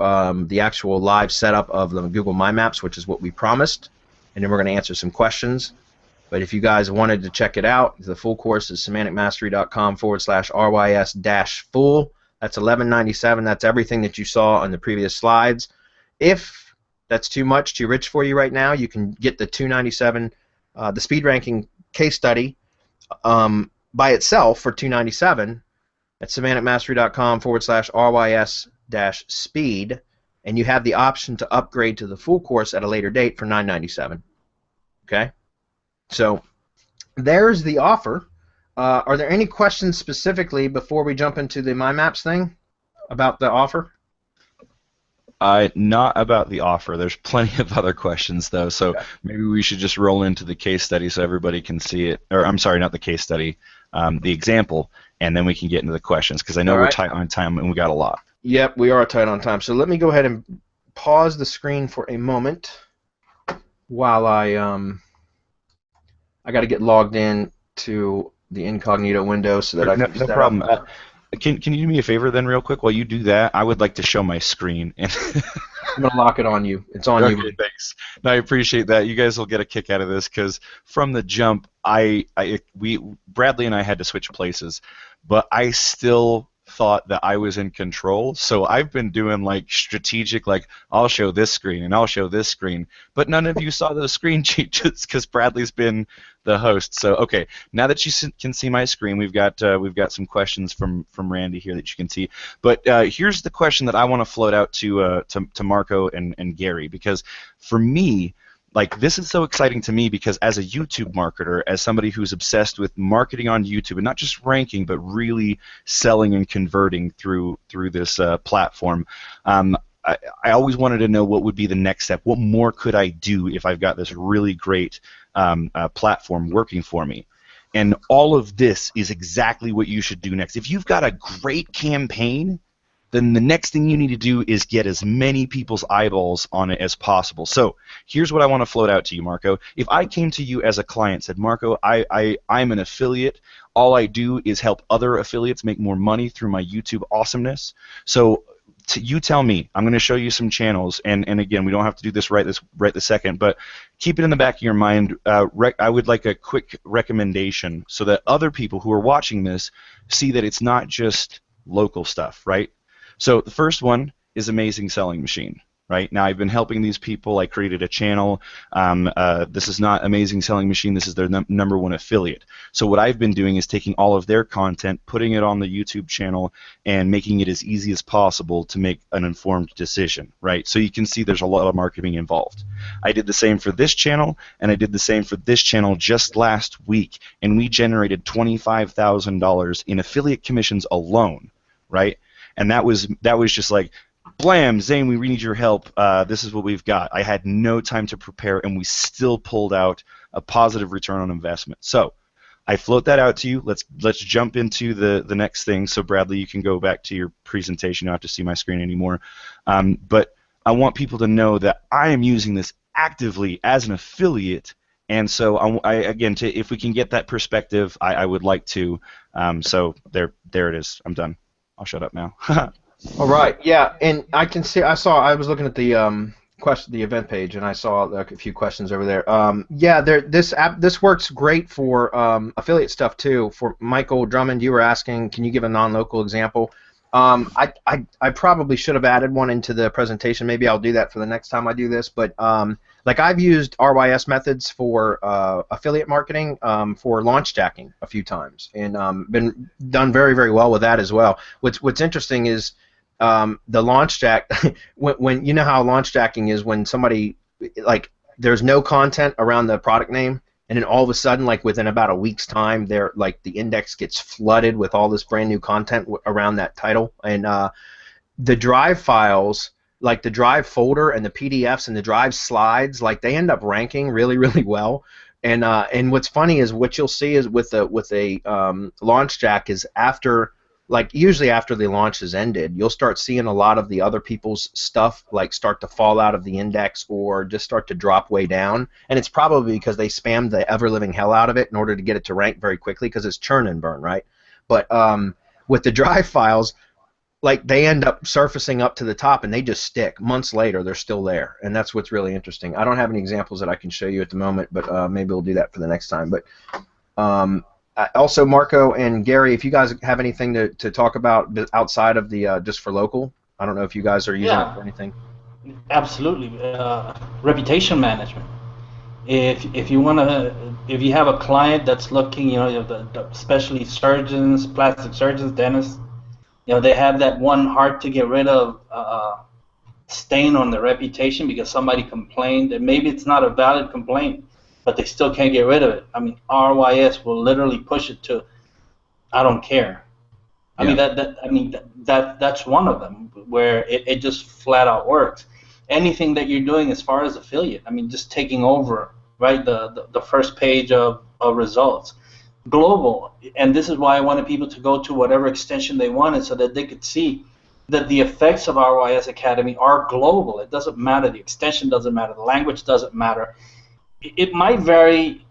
the actual live setup of the Google My Maps, which is what we promised, and then we're going to answer some questions. But if you guys wanted to check it out, the full course is semanticmastery.com/RYS-full. That's $1,197. That's everything that you saw on the previous slides. If that's too much, too rich for you right now, you can get the $297, the speed ranking case study by itself for $297 at semanticmastery.com/RYS-speed, and you have the option to upgrade to the full course at a later date for $997. Okay? So there's the offer. Are there any questions specifically before we jump into the My Maps thing about the offer? Not about the offer. There's plenty of other questions, though, so okay. Maybe we should just roll into the case study so everybody can see it. Or I'm sorry, not the case study, the example, and then we can get into the questions, because I know we're tight on time and we got a lot. Yep, we are tight on time. So let me go ahead and pause the screen for a moment while I got to get logged in to the incognito window so that I can no problem. Can you do me a favor then, real quick? While you do that, I would like to show my screen. And I'm gonna lock it on you. It's on you. Okay, thanks. No, I appreciate that. You guys will get a kick out of this, because from the jump, Bradley and I had to switch places, but I still thought that I was in control. So I've been doing like strategic, like I'll show this screen and I'll show this screen, but none of you saw those screen changes because Bradley's been the host. So okay, now that you can see my screen, we've got some questions from Randy here that you can see. But here's the question that I want to float out to Marco and Gary, because for me, like, this is so exciting to me because as a YouTube marketer, as somebody who's obsessed with marketing on YouTube and not just ranking but really selling and converting through this platform, I always wanted to know what would be the next step. What more could I do if I've got this really great platform working for me? And all of this is exactly what you should do next. If you've got a great campaign, then the next thing you need to do is get as many people's eyeballs on it as possible. So here's what I want to float out to you, Marco. If I came to you as a client, said, Marco, I'm an affiliate. All I do is help other affiliates make more money through my YouTube awesomeness. So you tell me. I'm going to show you some channels, and again, we don't have to do this right this second, but keep it in the back of your mind. I would like a quick recommendation so that other people who are watching this see that it's not just local stuff, right? So the first one is Amazing Selling Machine. Right now, I've been helping these people. I created a channel. This is not Amazing Selling Machine. This is their #1 affiliate. So what I've been doing is taking all of their content, putting it on the YouTube channel, and making it as easy as possible to make an informed decision. Right. So you can see there's a lot of marketing involved. I did the same for this channel, and I did the same for this channel just last week, and we generated $25,000 in affiliate commissions alone. Right. And that was just like, blam, Zane, we need your help. This is what we've got. I had no time to prepare, and we still pulled out a positive return on investment. So I float that out to you. Let's jump into the next thing. So Bradley, you can go back to your presentation. You don't have to see my screen anymore. But I want people to know that I am using this actively as an affiliate. And so again, if we can get that perspective, I would like to. So there it is. I'm done. I'll shut up now. All right, yeah, and I can see. I was looking at the the event page, and I saw like a few questions over there. Yeah, this works great for affiliate stuff too. For Michael Drummond, you were asking, can you give a non-local example? I probably should have added one into the presentation. Maybe I'll do that for the next time I do this. But like, I've used RYS methods for affiliate marketing for launch jacking a few times, and been done very, very well with that as well. What's interesting is the launch jack. when you know how launch jacking is, when somebody, like, there's no content around the product name, and then all of a sudden, like within about a week's time, the index gets flooded with all this brand new content around that title, and the drive files, like the drive folder and the PDFs and the drive slides, like they end up ranking really, really well. And what's funny is what you'll see is with a launch jack is after. Like, usually after the launch has ended, you'll start seeing a lot of the other people's stuff like start to fall out of the index or just start to drop way down, and it's probably because they spammed the ever-living hell out of it in order to get it to rank very quickly, because it's churn and burn, right? But with the drive files, like, they end up surfacing up to the top, and they just stick. Months later, they're still there, and that's what's really interesting. I don't have any examples that I can show you at the moment, but maybe we'll do that for the next time. But also, Marco and Gary, if you guys have anything to talk about outside of the just for local, I don't know if you guys are using it for anything. Absolutely, reputation management. If you have a client that's looking, especially surgeons, plastic surgeons, dentists, they have that one hard to get rid of stain on their reputation because somebody complained, and maybe it's not a valid complaint, but they still can't get rid of it. I mean, RYS will literally push it to, I don't care. I mean, that's one of them where it just flat out works. Anything that you're doing as far as affiliate, I mean, just taking over, right, the first page of results. Global, and this is why I wanted people to go to whatever extension they wanted so that they could see that the effects of RYS Academy are global. It doesn't matter. The extension doesn't matter. The language doesn't matter. It might vary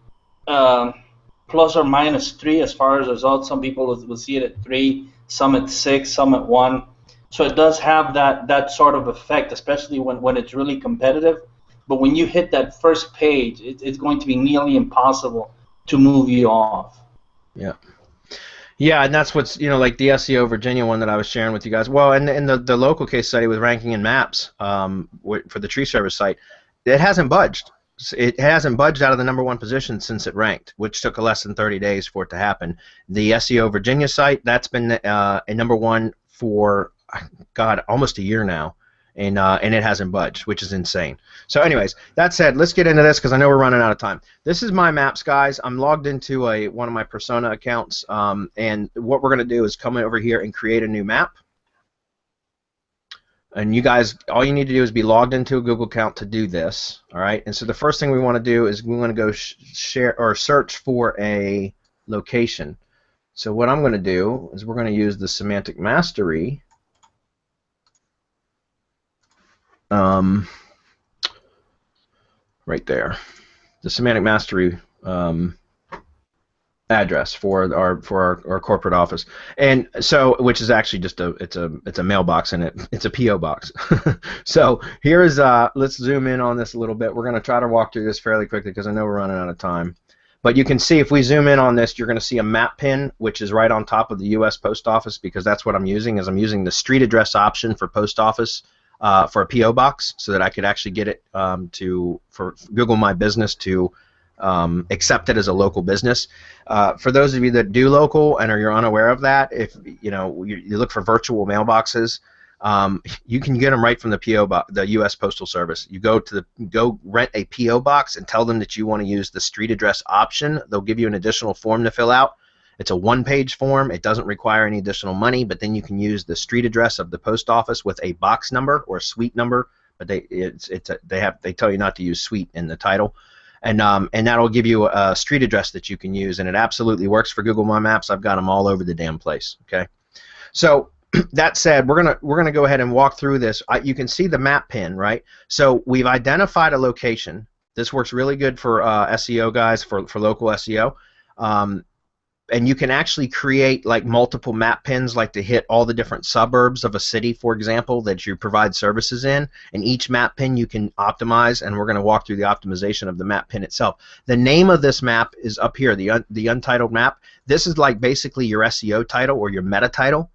plus or minus 3 as far as results. Some people will see it at 3, some at 6, some at 1. So it does have that sort of effect, especially when it's really competitive. But when you hit that first page, it's going to be nearly impossible to move you off. Yeah. Yeah, and that's what's, like the SEO Virginia one that I was sharing with you guys. Well, and the local case study with ranking in maps for the tree service site, it hasn't budged. It hasn't budged out of the #1 position since it ranked, which took less than 30 days for it to happen. The SEO Virginia site, that's been a #1 for, God, almost a year now. And it hasn't budged, which is insane. So anyways, that said, let's get into this because I know we're running out of time. This is my maps, guys. I'm logged into one of my Persona accounts, and what we're going to do is come over here and create a new map. And you guys, all you need to do is be logged into a Google account to do this. All right. And so the first thing we want to do is we want to go share or search for a location. So what I'm going to do is we're going to use the semantic mastery. Right there, the semantic mastery address for our corporate office, and so which is actually just it's a mailbox and it's a PO box. So here is let's zoom in on this a little bit. We're going to try to walk through this fairly quickly because I know we're running out of time. But you can see if we zoom in on this, you're going to see a map pin, which is right on top of the U.S. Post Office, because that's what I'm using. Is I'm using the street address option for Post Office. For a PO box, so that I could actually get it for Google My Business to accept it as a local business. For those of you that do local and you're unaware of that, if you look for virtual mailboxes, you can get them right from the PO box, the U.S. Postal Service. You go rent a PO box and tell them that you want to use the street address option. They'll give you an additional form to fill out. It's a one-page form. It doesn't require any additional money, but then you can use the street address of the post office with a box number or a suite number. But they tell you not to use suite in the title, and that'll give you a street address that you can use, and it absolutely works for Google My Maps. I've got them all over the damn place. Okay, so that said, we're gonna go ahead and walk through this. You can see the map pin, right? So we've identified a location. This works really good for SEO guys, for local SEO. And you can actually create like multiple map pins, like to hit all the different suburbs of a city, for example, that you provide services in. And each map pin you can optimize, and we're going to walk through the optimization of the map pin itself. The name of this map is up here, the untitled map. This is like basically your SEO title or your meta title.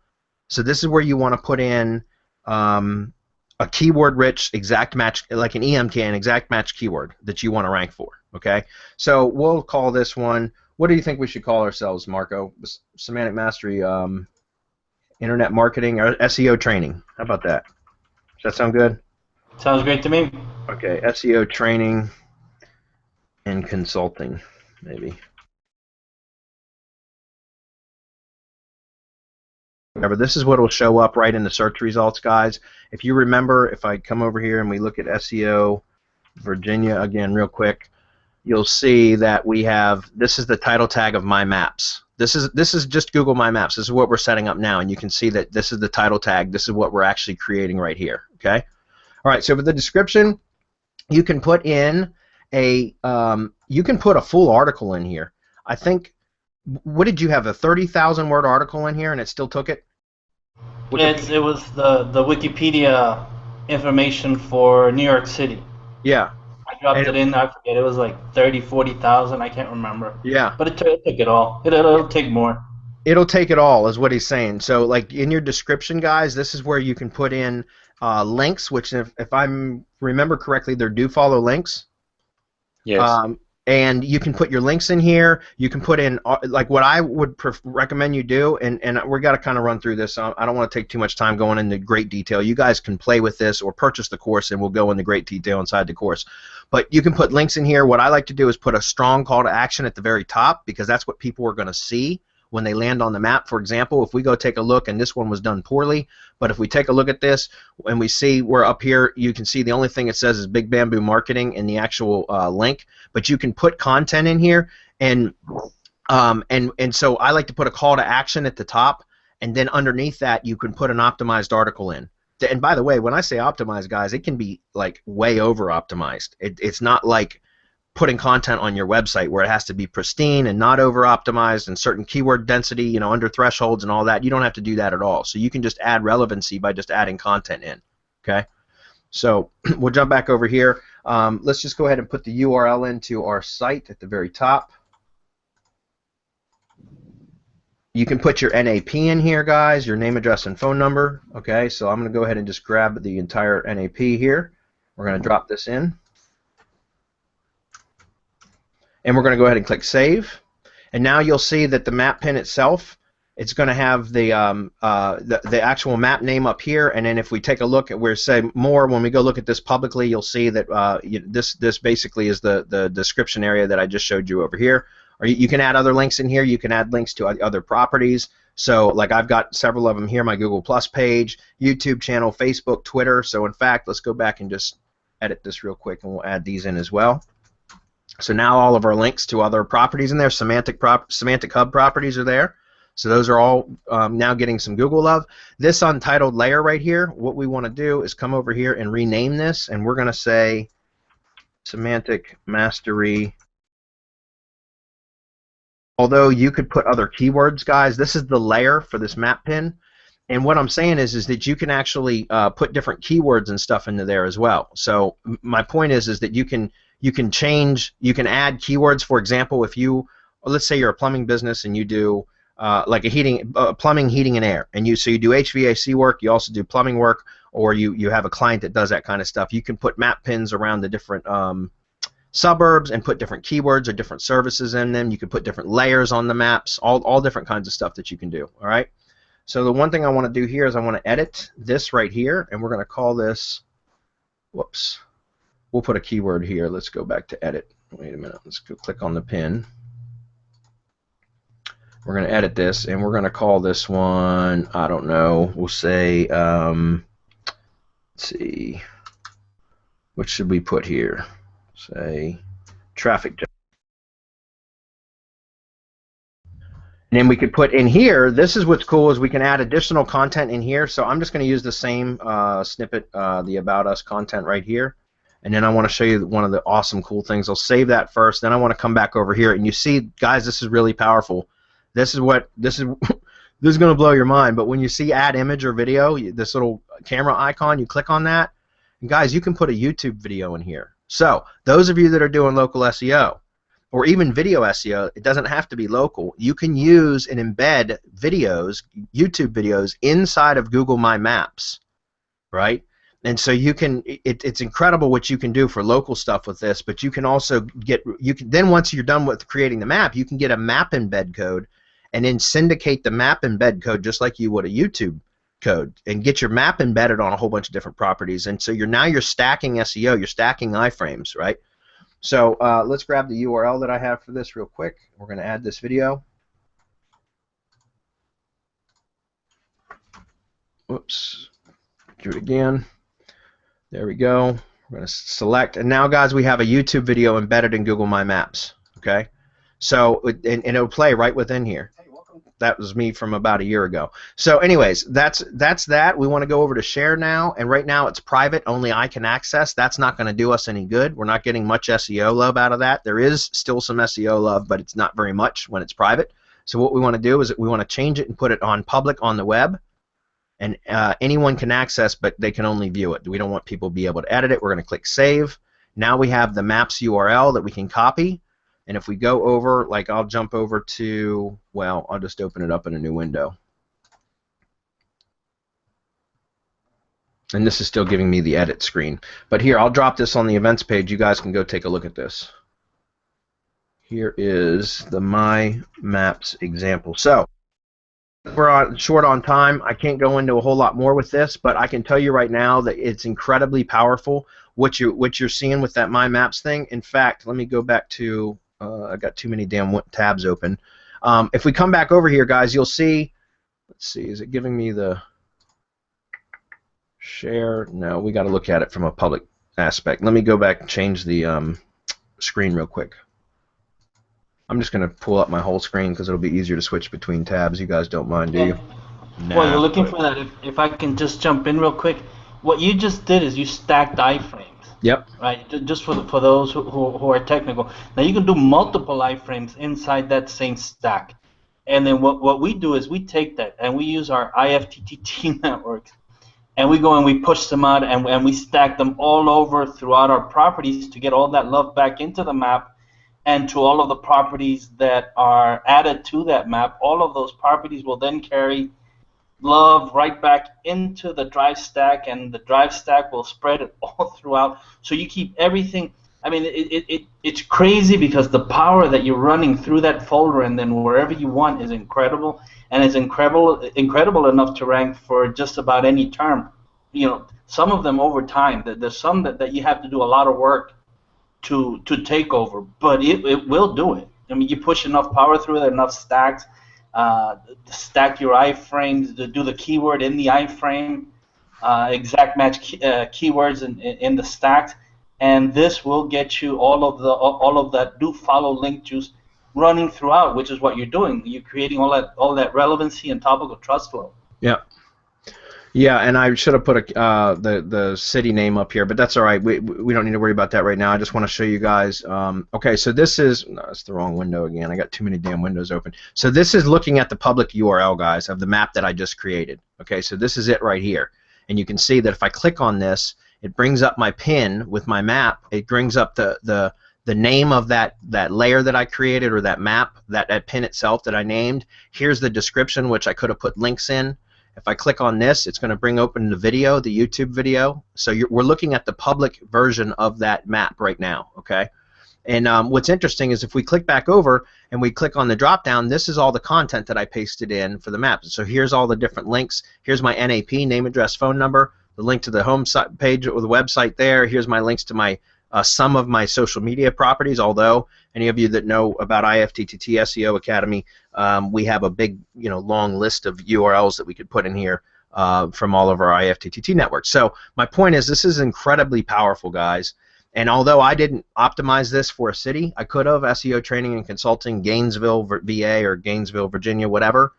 So this is where you want to put in a keyword-rich exact match, like an EMK, an exact match keyword that you want to rank for. Okay, so we'll call this one. What do you think we should call ourselves, Marco? Semantic Mastery, Internet Marketing, or SEO Training? How about that? Does that sound good? Sounds great to me. Okay, SEO Training and Consulting, maybe. Remember, this is what will show up right in the search results, guys. If you remember, if I come over here and we look at SEO Virginia again real quick, you'll see that we have, this is the title tag of My Maps. This is just Google My Maps. This is what we're setting up now, and you can see that this is the title tag. This is what we're actually creating right here. Okay. All right. So for the description, you can put in a full article in here. I think, what did you have, a 30,000 word article in here, and it still took it? It was the Wikipedia information for New York City. Yeah. I dropped it in. I forget. It was like 30, 40,000. I can't remember. Yeah. But it took it all. It'll take more. It'll take it all, is what he's saying. So, like in your description, guys, this is where you can put in links, which, if I remember correctly, they do follow links. Yes. And you can put your links in here. You can put in, like what I would recommend you do, and we're got to kind of run through this. I don't want to take too much time going into great detail. You guys can play with this or purchase the course, and we'll go into great detail inside the course. But you can put links in here. What I like to do is put a strong call to action at the very top, because that's what people are going to see when they land on the map. For example, if we go take a look, and this one was done poorly, but if we take a look at this and we see we're up here, you can see the only thing it says is Big Bamboo Marketing in the actual link. But you can put content in here, and so I like to put a call to action at the top, and then underneath that you can put an optimized article in. And by the way, when I say optimized, guys, it can be like way over optimized. It's not like putting content on your website where it has to be pristine and not over optimized and certain keyword density, under thresholds and all that. You don't have to do that at all. So you can just add relevancy by just adding content in. Okay, so we'll jump back over here. Let's just go ahead and put the URL into our site at the very top. You can put your NAP in here, guys, your name, address, and phone number. Okay, so I'm going to go ahead and just grab the entire NAP here. We're going to drop this in. And we're going to go ahead and click Save. And now you'll see that the map pin itself, it's going to have the actual map name up here. And then if we take a look at where say more, when we go look at this publicly, you'll see that this basically is the description area that I just showed you over here. Or you can add other links in here. You can add links to other properties. So like I've got several of them here, my Google Plus page, YouTube channel, Facebook, Twitter. So in fact, let's go back and just edit this real quick and we'll add these in as well. So now all of our links to other properties in there, semantic hub properties are there. So those are all now getting some Google love. This untitled layer right here, what we want to do is come over here and rename this, and we're going to say Semantic Mastery. Although you could put other keywords, guys, this is the layer for this map pin. And what I'm saying is that you can actually put different keywords and stuff into there as well. So my point is that you can change, you can add keywords. For example, if you, let's say you're a plumbing business and you do like a plumbing, heating, and air, and so you do HVAC work, you also do plumbing work, or you have a client that does that kind of stuff. You can put map pins around the different suburbs and put different keywords or different services in them. You can put different layers on the maps, all different kinds of stuff that you can do. All right. So the one thing I want to do here is I want to edit this right here, and we're going to call this. Whoops. We'll put a keyword here. Let's go back to edit. Wait a minute. Let's go click on the pin. We're going to edit this, and we're going to call this one, I don't know, we'll say, let's see, what should we put here? Say traffic jam. And then we could put in here, this is what's cool, is we can add additional content in here. So I'm just going to use the same snippet, the About Us content right here. And then I want to show you one of the awesome cool things. I'll save that first. Then I want to come back over here. And you see, guys, this is really powerful. This is going to blow your mind. But when you see add image or video, this little camera icon, you click on that. And guys, you can put a YouTube video in here. So those of you that are doing local SEO or even video SEO, it doesn't have to be local. You can use and embed videos, YouTube videos, inside of Google My Maps, right? And so you can, it's incredible what you can do for local stuff with this, but you can also get, then once you're done with creating the map, you can get a map embed code and then syndicate the map embed code just like you would a YouTube code and get your map embedded on a whole bunch of different properties. And so you're stacking SEO, you're stacking iframes, right? So let's grab the URL that I have for this real quick. We're going to add this video. Whoops. Do it again. There we go. We're going to select, and now, guys, we have a YouTube video embedded in Google My Maps. Okay, so and it'll play right within here. That was me from about a year ago. So, anyways, that's that. We want to go over to share now, and right now it's private. Only I can access. That's not going to do us any good. We're not getting much SEO love out of that. There is still some SEO love, but it's not very much when it's private. So what we want to do is we want to change it and put it on public on the web. And anyone can access, but they can only view it. We don't want people to be able to edit it. We're going to click Save. Now we have the Maps URL that we can copy. And if we go over, like I'll jump over to, well, I'll just open it up in a new window. And this is still giving me the edit screen. But here, I'll drop this on the events page. You guys can go take a look at this. Here is the My Maps example. So we're short on time. I can't go into a whole lot more with this, but I can tell you right now that it's incredibly powerful what you're seeing with that My Maps thing. In fact, let me go back to I got too many damn tabs open. If we come back over here, guys, you'll see. Let's see, is it giving me the share? No, we got to look at it from a public aspect. Let me go back and change the screen real quick. I'm just going to pull up my whole screen because it'll be easier to switch between tabs. You guys don't mind, do you? Nah, well, you're looking for that. If I can just jump in real quick, what you just did is you stacked iframes. Yep. Right. Just for those who are technical. Now you can do multiple iframes inside that same stack, and then what we do is we take that and we use our IFTTT networks, and we go and we push them out and we stack them all over throughout our properties to get all that love back into the map. and to all of the properties that are added to that map. All of those properties will then carry love right back into the drive stack, and the drive stack will spread it all throughout. So you keep everything. I mean, it's crazy because the power that you're running through that folder and then wherever you want is incredible, and it's incredible enough to rank for just about any term. You know, some of them over time. There's some that you have to do a lot of work to take over, but it will do it. I mean, you push enough power through it, enough stacks, stack your iframes, to do the keyword in the iframe, exact match keywords in the stacks, and this will get you all of that do follow link juice running throughout, which is what you're doing. You're creating all that relevancy and topical trust flow. Yeah. Yeah, and I should have put the city name up here, but that's all right. We don't need to worry about that right now. I just want to show you guys. Okay, so this is no, it's the wrong window again. I got too many damn windows open. So this is looking at the public URL, guys, of the map that I just created. Okay, so this is it right here, and you can see that if I click on this, it brings up my pin with my map. It brings up the name of that layer that I created, or that map, that pin itself that I named. Here's the description, which I could have put links in. If I click on this, it's going to bring open the video, the YouTube video. So we're looking at the public version of that map right now, okay? And what's interesting is if we click back over and we click on the drop-down, this is all the content that I pasted in for the map. So here's all the different links. Here's my NAP, name, address, phone number, the link to the home page or the website there. Here's my links to my some of my social media properties, although any of you that know about IFTTT SEO Academy, we have a big, long list of URLs that we could put in here from all of our IFTTT networks. So my point is, this is incredibly powerful, guys. And although I didn't optimize this for a city, I could have, SEO training and consulting, Gainesville, VA, or Gainesville, Virginia, whatever.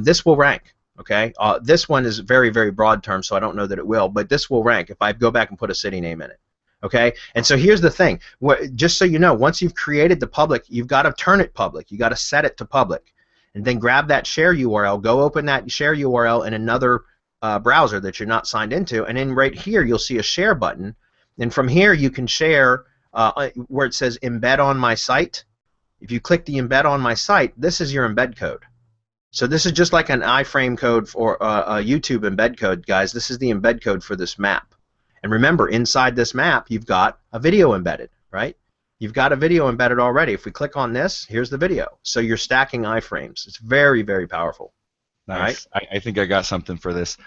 This will rank. Okay. This one is very, very broad term, so I don't know that it will, but this will rank if I go back and put a city name in it. Okay, and so here's the thing. Just so you know, once you've created the public, you've got to turn it public. You got to set it to public, and then grab that share URL. Go open that share URL in another browser that you're not signed into, and then right here you'll see a share button. And from here you can share where it says embed on my site. If you click the embed on my site, this is your embed code. So this is just like an iframe code or a YouTube embed code, guys. This is the embed code for this map. And remember, inside this map, you've got a video embedded, right? You've got a video embedded already. If we click on this, here's the video. So you're stacking iframes. It's very, very powerful. Nice. All right? I think I got something for this.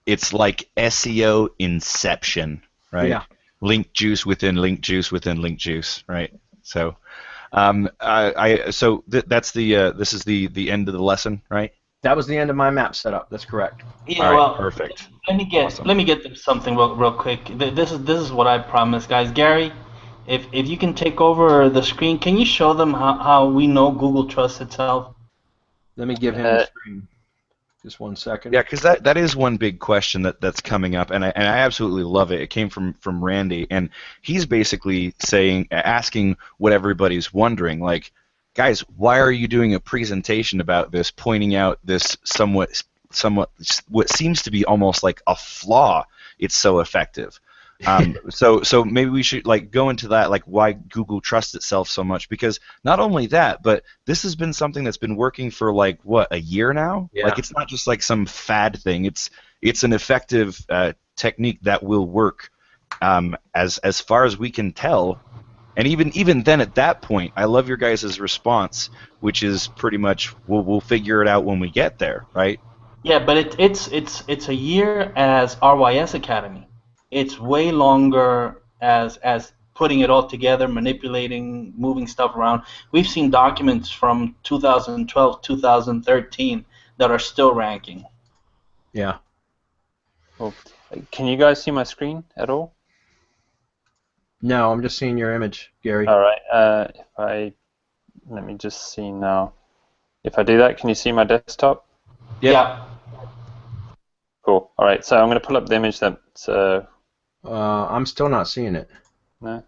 It's like SEO inception, right? Yeah. Link juice within link juice within link juice, right? So, that's this is the end of the lesson, right? That was the end of my map setup. That's correct. Yeah, All right, well, perfect. Let me get something real quick. This is what I promised, guys. Gary, if you can take over the screen, can you show them how we know Google trusts itself? Let me give him the screen. Just 1 second. Yeah, because that is one big question that's coming up, and I absolutely love it. It came from Randy, and he's basically asking what everybody's wondering, like, guys, why are you doing a presentation about this, pointing out this somewhat what seems to be almost like a flaw? It's so effective. So maybe we should go into that, like why Google trusts itself so much, because not only that, but this has been something that's been working for a year now. Yeah. Like, it's not just like some fad thing. It's an effective technique that will work as far as we can tell. And even then, at that point, I love your guys' response, which is pretty much we'll figure it out when we get there, right? Yeah, but it's a year as RYS Academy. It's way longer as putting it all together, manipulating, moving stuff around. We've seen documents from 2012, 2013 that are still ranking. Yeah. Well, can you guys see my screen at all? No, I'm just seeing your image, Gary. All right. Let me just see now. If I do that, can you see my desktop? Yeah. Cool. All right. So I'm going to pull up the image that's. I'm still not seeing it. No.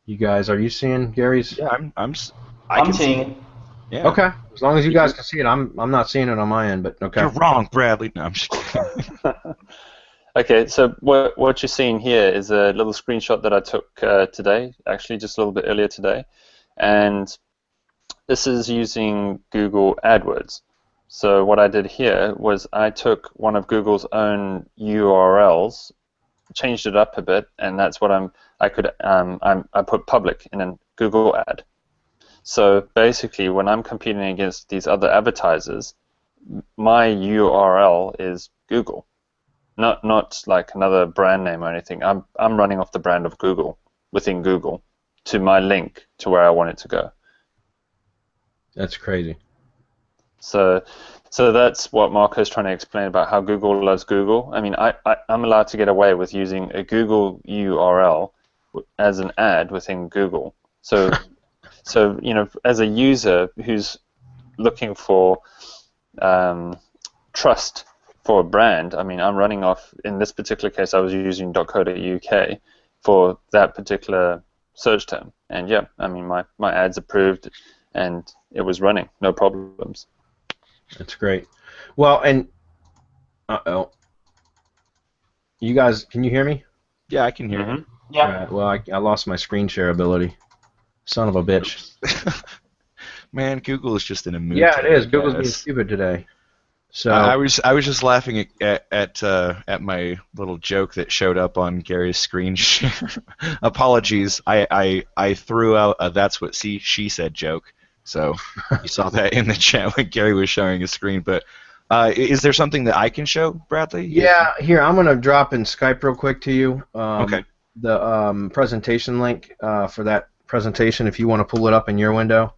You guys, are you seeing Gary's? Yeah, I'm seeing it. Yeah. Okay. As long as you guys can see it, I'm not seeing it on my end, but okay. You're wrong, Bradley. No, I'm just kidding. Okay, so what you're seeing here is a little screenshot that I took today, actually just a little bit earlier today. and this is using Google AdWords. So what I did here was I took one of Google's own URLs, changed it up a bit, and that's what I put public in a Google ad. So basically, when I'm competing against these other advertisers, my URL is Google, not like another brand name or anything. I'm running off the brand of Google within Google to my link to where I want it to go. That's crazy. So that's what Marco's trying to explain about how Google loves Google. I mean, I'm allowed to get away with using a Google URL as an ad within Google. So as a user who's looking for trust for a brand, I mean, I'm running off, in this particular case, I was using .co.uk for that particular search term. And yeah, I mean, my ad's approved, and it was running, no problems. That's great. Well, and you guys, can you hear me? Yeah, I can hear you. Yeah. All right, well, I lost my screen share ability. Son of a bitch. Man, Google is just in a mood. Yeah, it today, is. Google's being guys. stupid today. So I was just laughing at my little joke that showed up on Gary's screen share. Apologies, I threw out a "that's what she said" joke. So you saw that in the chat when Gary was showing his screen. But is there something that I can show, Bradley? yeah, here I'm gonna drop in Skype real quick to you. Okay. The presentation link for that presentation, if you want to pull it up in your window.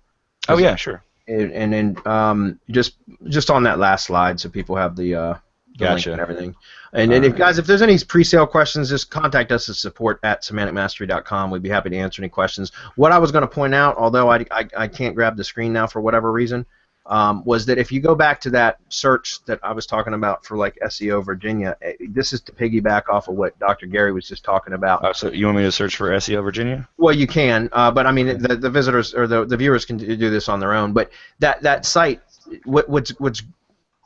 Oh yeah, sure. And then just on that last slide, so people have the link Gotcha. and everything. And then if there's any pre-sale questions, just contact us at support@semanticmastery.com. We'd be happy to answer any questions. What I was going to point out, although I can't grab the screen now for whatever reason, was that if you go back to that search that I was talking about for like SEO Virginia, this is to piggyback off of what Dr. Gary was just talking about. So you want me to search for SEO Virginia? Well, you can, but I mean the visitors or the viewers can do this on their own. But that site, what's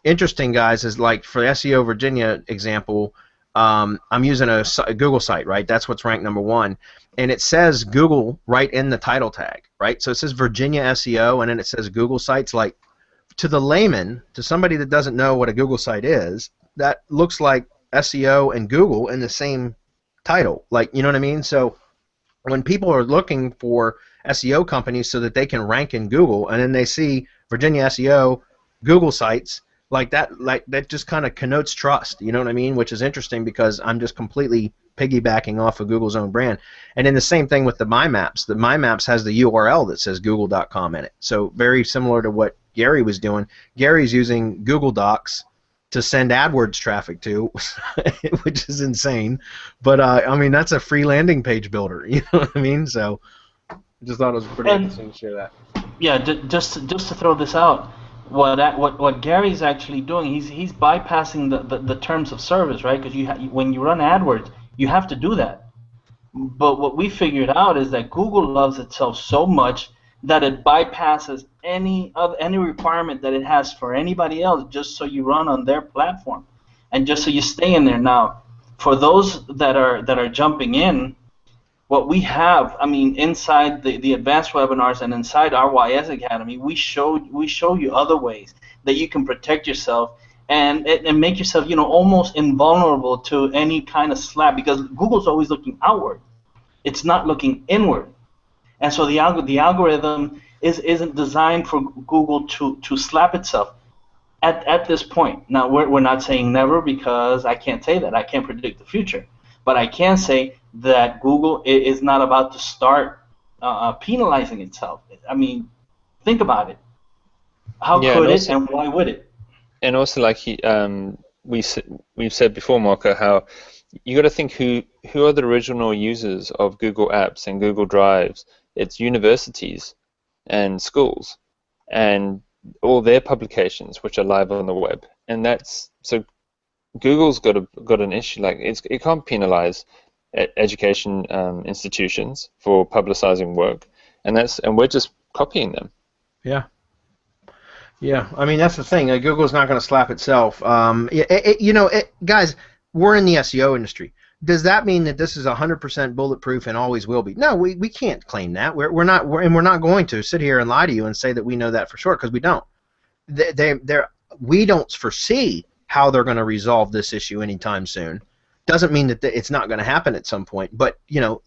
interesting, guys, is like for SEO Virginia example, I'm using a Google site, right? That's what's ranked #1, and it says Google right in the title tag, right? So it says Virginia SEO, and then it says Google sites. Like, to the layman, to somebody that doesn't know what a Google site is, that looks like SEO and Google in the same title. Like, you know what I mean? So when people are looking for SEO companies so that they can rank in Google, and then they see Virginia SEO, Google sites, like that just kind of connotes trust, you know what I mean? Which is interesting because I'm just completely piggybacking off of Google's own brand. And then the same thing with the My Maps. The My Maps has the URL that says google.com in it. So very similar to what Gary was doing. Gary's using Google Docs to send AdWords traffic to, which is insane. But I mean, that's a free landing page builder, you know what I mean? So I just thought it was pretty interesting to share that. Yeah, just to throw this out, what Gary's actually doing, he's bypassing the terms of service, right? Because when you run AdWords, you have to do that. But what we figured out is that Google loves itself so much that it bypasses any requirement that it has for anybody else, just so you run on their platform, and just so you stay in there. Now, for those that are jumping in, what we have, I mean, inside the advanced webinars and inside RYS Academy, we show you other ways that you can protect yourself and make yourself, almost invulnerable to any kind of slap, because Google's always looking outward. It's not looking inward. And so the algorithm isn't designed for Google to slap itself at this point. Now, we're not saying never, because I can't say that. I can't predict the future. But I can say that Google is not about to start penalizing itself. I mean, think about it. How could it, and why would it? And also, like we've said before, Marco, how you got to think who are the original users of Google Apps and Google Drives. It's universities and schools and all their publications which are live on the web. And that's so Google's got an issue, like it can't penalize education institutions for publicizing work, and we're just copying them. Yeah. Yeah, I mean, that's the thing. Google's not going to slap itself. Guys, we're in the SEO industry. does that mean that this is 100% bulletproof and always will be? No, we can't claim that. We're not, and we're not going to sit here and lie to you and say that we know that for sure, because we don't. We don't foresee how they're going to resolve this issue anytime soon. Doesn't mean that it's not going to happen at some point, but you know,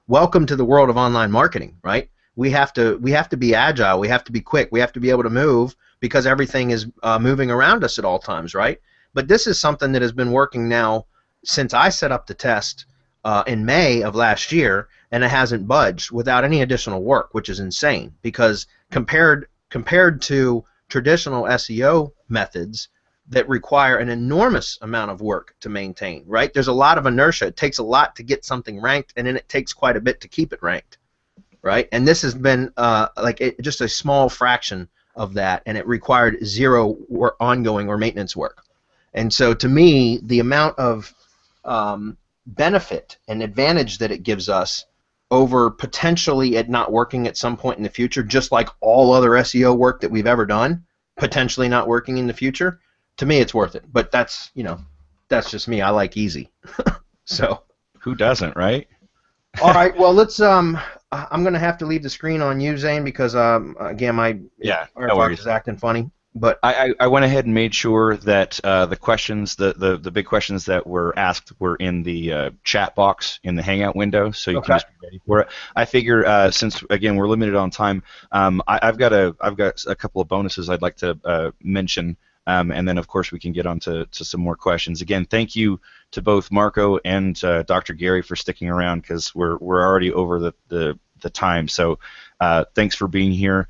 welcome to the world of online marketing, right? We have to be agile. We have to be quick. We have to be able to move because everything is moving around us at all times, right? But this is something that has been working now since I set up the test in May of last year, and it hasn't budged without any additional work, which is insane. Because compared to traditional SEO methods that require an enormous amount of work to maintain, right? There's a lot of inertia. It takes a lot to get something ranked, and then it takes quite a bit to keep it ranked, right? And this has been just a small fraction of that, and it required zero ongoing or maintenance work. And so to me, the amount of benefit and advantage that it gives us over potentially it not working at some point in the future, just like all other SEO work that we've ever done, potentially not working in the future, to me it's worth it. But that's, you know, that's just me. I like easy. So who doesn't, right? all right, well, let's I'm going to have to leave the screen on you, Zane, because again, my Firefox is acting funny. But I went ahead and made sure that the questions, the big questions that were asked were in the chat box in the Hangout window, so you can just be ready for it. I figure since again we're limited on time, I've got a couple of bonuses I'd like to mention, and then of course we can get on to some more questions. Again, thank you to both Marco and Dr. Gary for sticking around, because we're already over the time. So thanks for being here.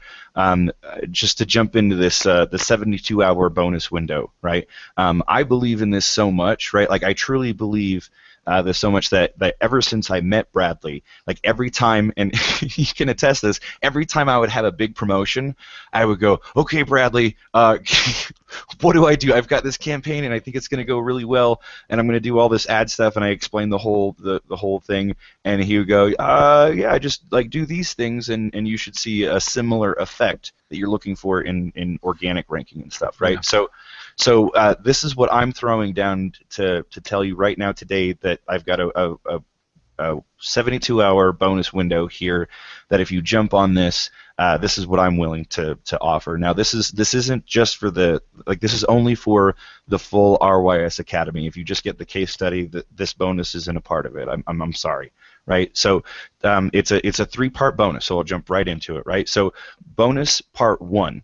Just to jump into this, the 72-hour bonus window, right? I believe in this so much, right? Like I truly believe this so much that ever since I met Bradley, like every time, and you can attest this, every time I would have a big promotion, I would go, okay, Bradley, what do I do? I've got this campaign and I think it's going to go really well, and I'm going to do all this ad stuff, and I explain the whole thing, and he would go, yeah, just like do these things, and you should see a similar effect that you're looking for in organic ranking and stuff, right? Yeah. So this is what I'm throwing down to tell you right now today, that I've got a 72-hour bonus window here, that if you jump on this, this is what I'm willing to offer. Now this isn't just for this is only for the full RYS Academy. If you just get the case study, this bonus isn't a part of it. I'm sorry, right? So it's a 3-part bonus, so I'll jump right into it, right? So bonus part 1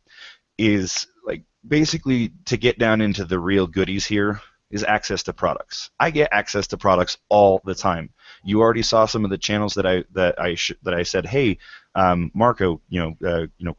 is like basically to get down into the real goodies here is access to products. I get access to products all the time. You already saw some of the channels that I said, hey, Marco,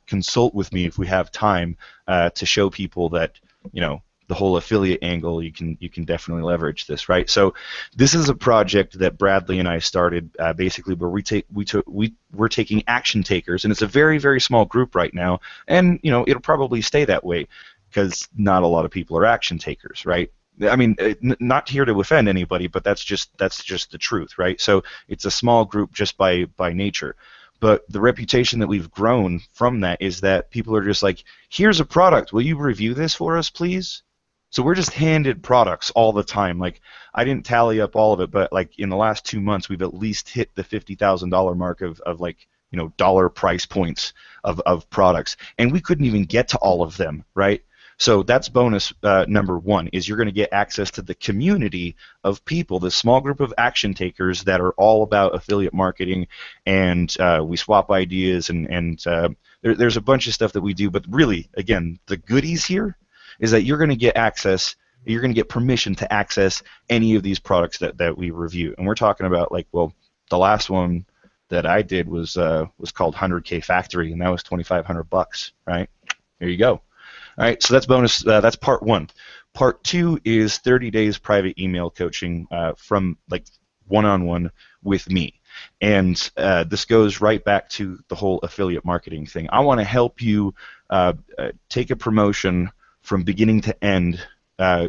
consult with me if we have time to show people that, the whole affiliate angle, you can definitely leverage this, right? So this is a project that Bradley and I started basically where we're taking action takers, and it's a very, very small group right now, and it'll probably stay that way because not a lot of people are action takers, right? I mean, not here to offend anybody, but that's just the truth, right? So it's a small group just by nature. But the reputation that we've grown from that is that people are just like, here's a product, will you review this for us, please? So we're just handed products all the time. Like, I didn't tally up all of it, but like in the last 2 months, we've at least hit the $50,000 mark of like, dollar price points of products. And we couldn't even get to all of them, right? So that's bonus number 1, is you're going to get access to the community of people, the small group of action takers that are all about affiliate marketing, and we swap ideas, and there's a bunch of stuff that we do. But really, again, the goodies here is that you're going to get access, you're going to get permission to access any of these products that we review. And we're talking about, like, well, the last one that I did was called 100K Factory, and that was $2,500, right? There you go. All right, so that's bonus. That's part 1. Part 2 is 30 days private email coaching from like one-on-one with me. And this goes right back to the whole affiliate marketing thing. I want to help you take a promotion from beginning to end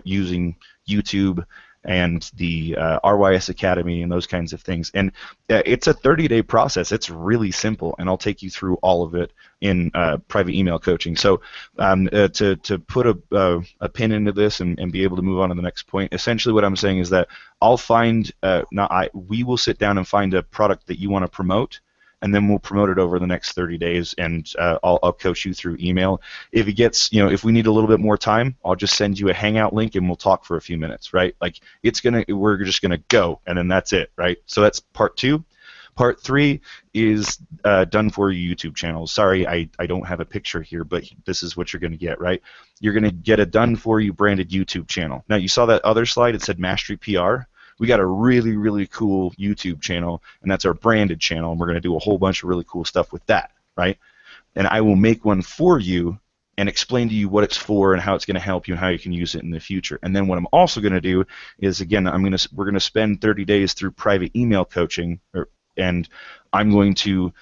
using YouTube and the RYS Academy and those kinds of things. And it's a 30-day process. It's really simple, and I'll take you through all of it in private email coaching. So to put a pin into this and be able to move on to the next point, essentially what I'm saying is that we will sit down and find a product that you want to promote, and then we'll promote it over the next 30 days, and I'll coach you through email. If it gets, if we need a little bit more time, I'll just send you a Hangout link and we'll talk for a few minutes, right? Like we're just gonna go, and then that's it, right? So that's part 2. Part 3 is done for you YouTube channel. Sorry, I don't have a picture here, but this is what you're gonna get, right? You're gonna get a done for you branded YouTube channel. Now you saw that other slide, it said Mastery PR. We got a really, really cool YouTube channel, and that's our branded channel, and we're going to do a whole bunch of really cool stuff with that, right? And I will make one for you and explain to you what it's for and how it's going to help you and how you can use it in the future. And then what I'm also going to do is, again, we're going to spend 30 days through private email coaching, and I'm going to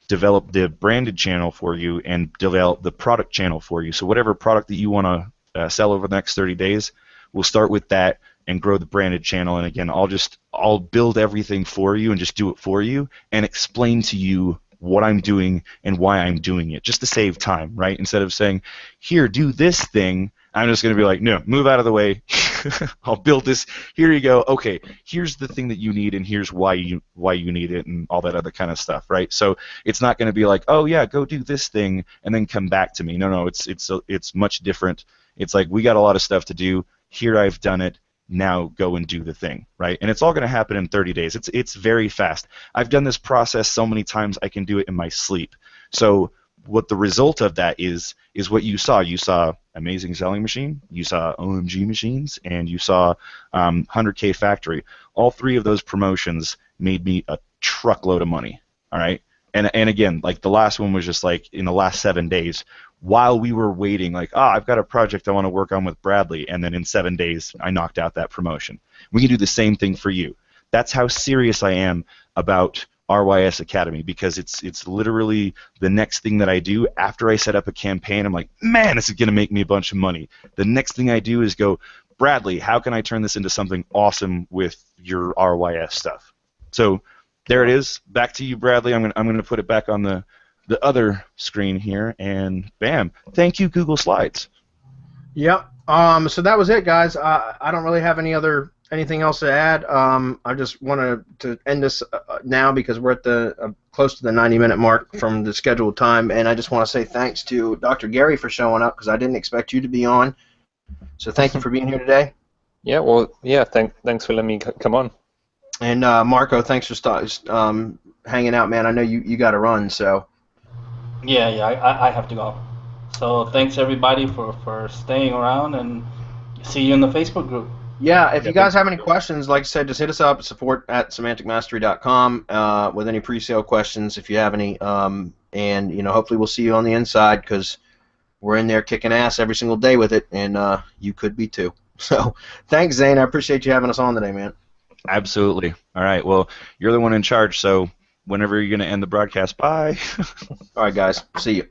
develop the branded channel for you and develop the product channel for you. So whatever product that you want to sell over the next 30 days, we'll start with that and grow the branded channel. And again, I'll build everything for you and just do it for you and explain to you what I'm doing and why I'm doing it, just to save time, right? Instead of saying, here, do this thing, I'm just going to be like, no, move out of the way. I'll build this. Here you go. Okay, here's the thing that you need, and here's why you need it, and all that other kind of stuff, right? So it's not going to be like, oh yeah, go do this thing and then come back to me. No, it's much different. It's like, we got a lot of stuff to do. Here, I've done it. Now go and do the thing, right? And it's all going to happen in 30 days. It's very fast. I've done this process so many times I can do it in my sleep. So what the result of that is what you saw. You saw Amazing Selling Machine, you saw OMG Machines, and you saw 100K Factory. All 3 of those promotions made me a truckload of money, all right? And again, like the last one was just like in the last 7 days, while we were waiting, like, I've got a project I want to work on with Bradley, and then in 7 days, I knocked out that promotion. We can do the same thing for you. That's how serious I am about RYS Academy, because it's literally the next thing that I do after I set up a campaign. I'm like, man, this is going to make me a bunch of money. The next thing I do is go, Bradley, how can I turn this into something awesome with your RYS stuff? So there it is. Back to you, Bradley. I'm going to put it back on the other screen here, and bam. Thank you, Google Slides. Yep. So that was it, guys. I don't really have anything else to add. I just wanted to end this now because we're at the close to the 90-minute mark from the scheduled time, and I just want to say thanks to Dr. Gary for showing up, because I didn't expect you to be on. So thank you for being here today. Yeah, well, yeah, thanks for letting me come on. And Marco, thanks for hanging out, man. I know you got to run, so. Yeah, I have to go. So thanks everybody for staying around, and see you in the Facebook group. Yeah, if you guys have any questions, like I said, just hit us up, support@semanticmastery.com, with any pre-sale questions if you have any. And hopefully we'll see you on the inside, because we're in there kicking ass every single day with it, and you could be too. So thanks, Zane. I appreciate you having us on today, man. Absolutely. All right. Well, you're the one in charge, so whenever you're going to end the broadcast, bye. All right, guys. See you.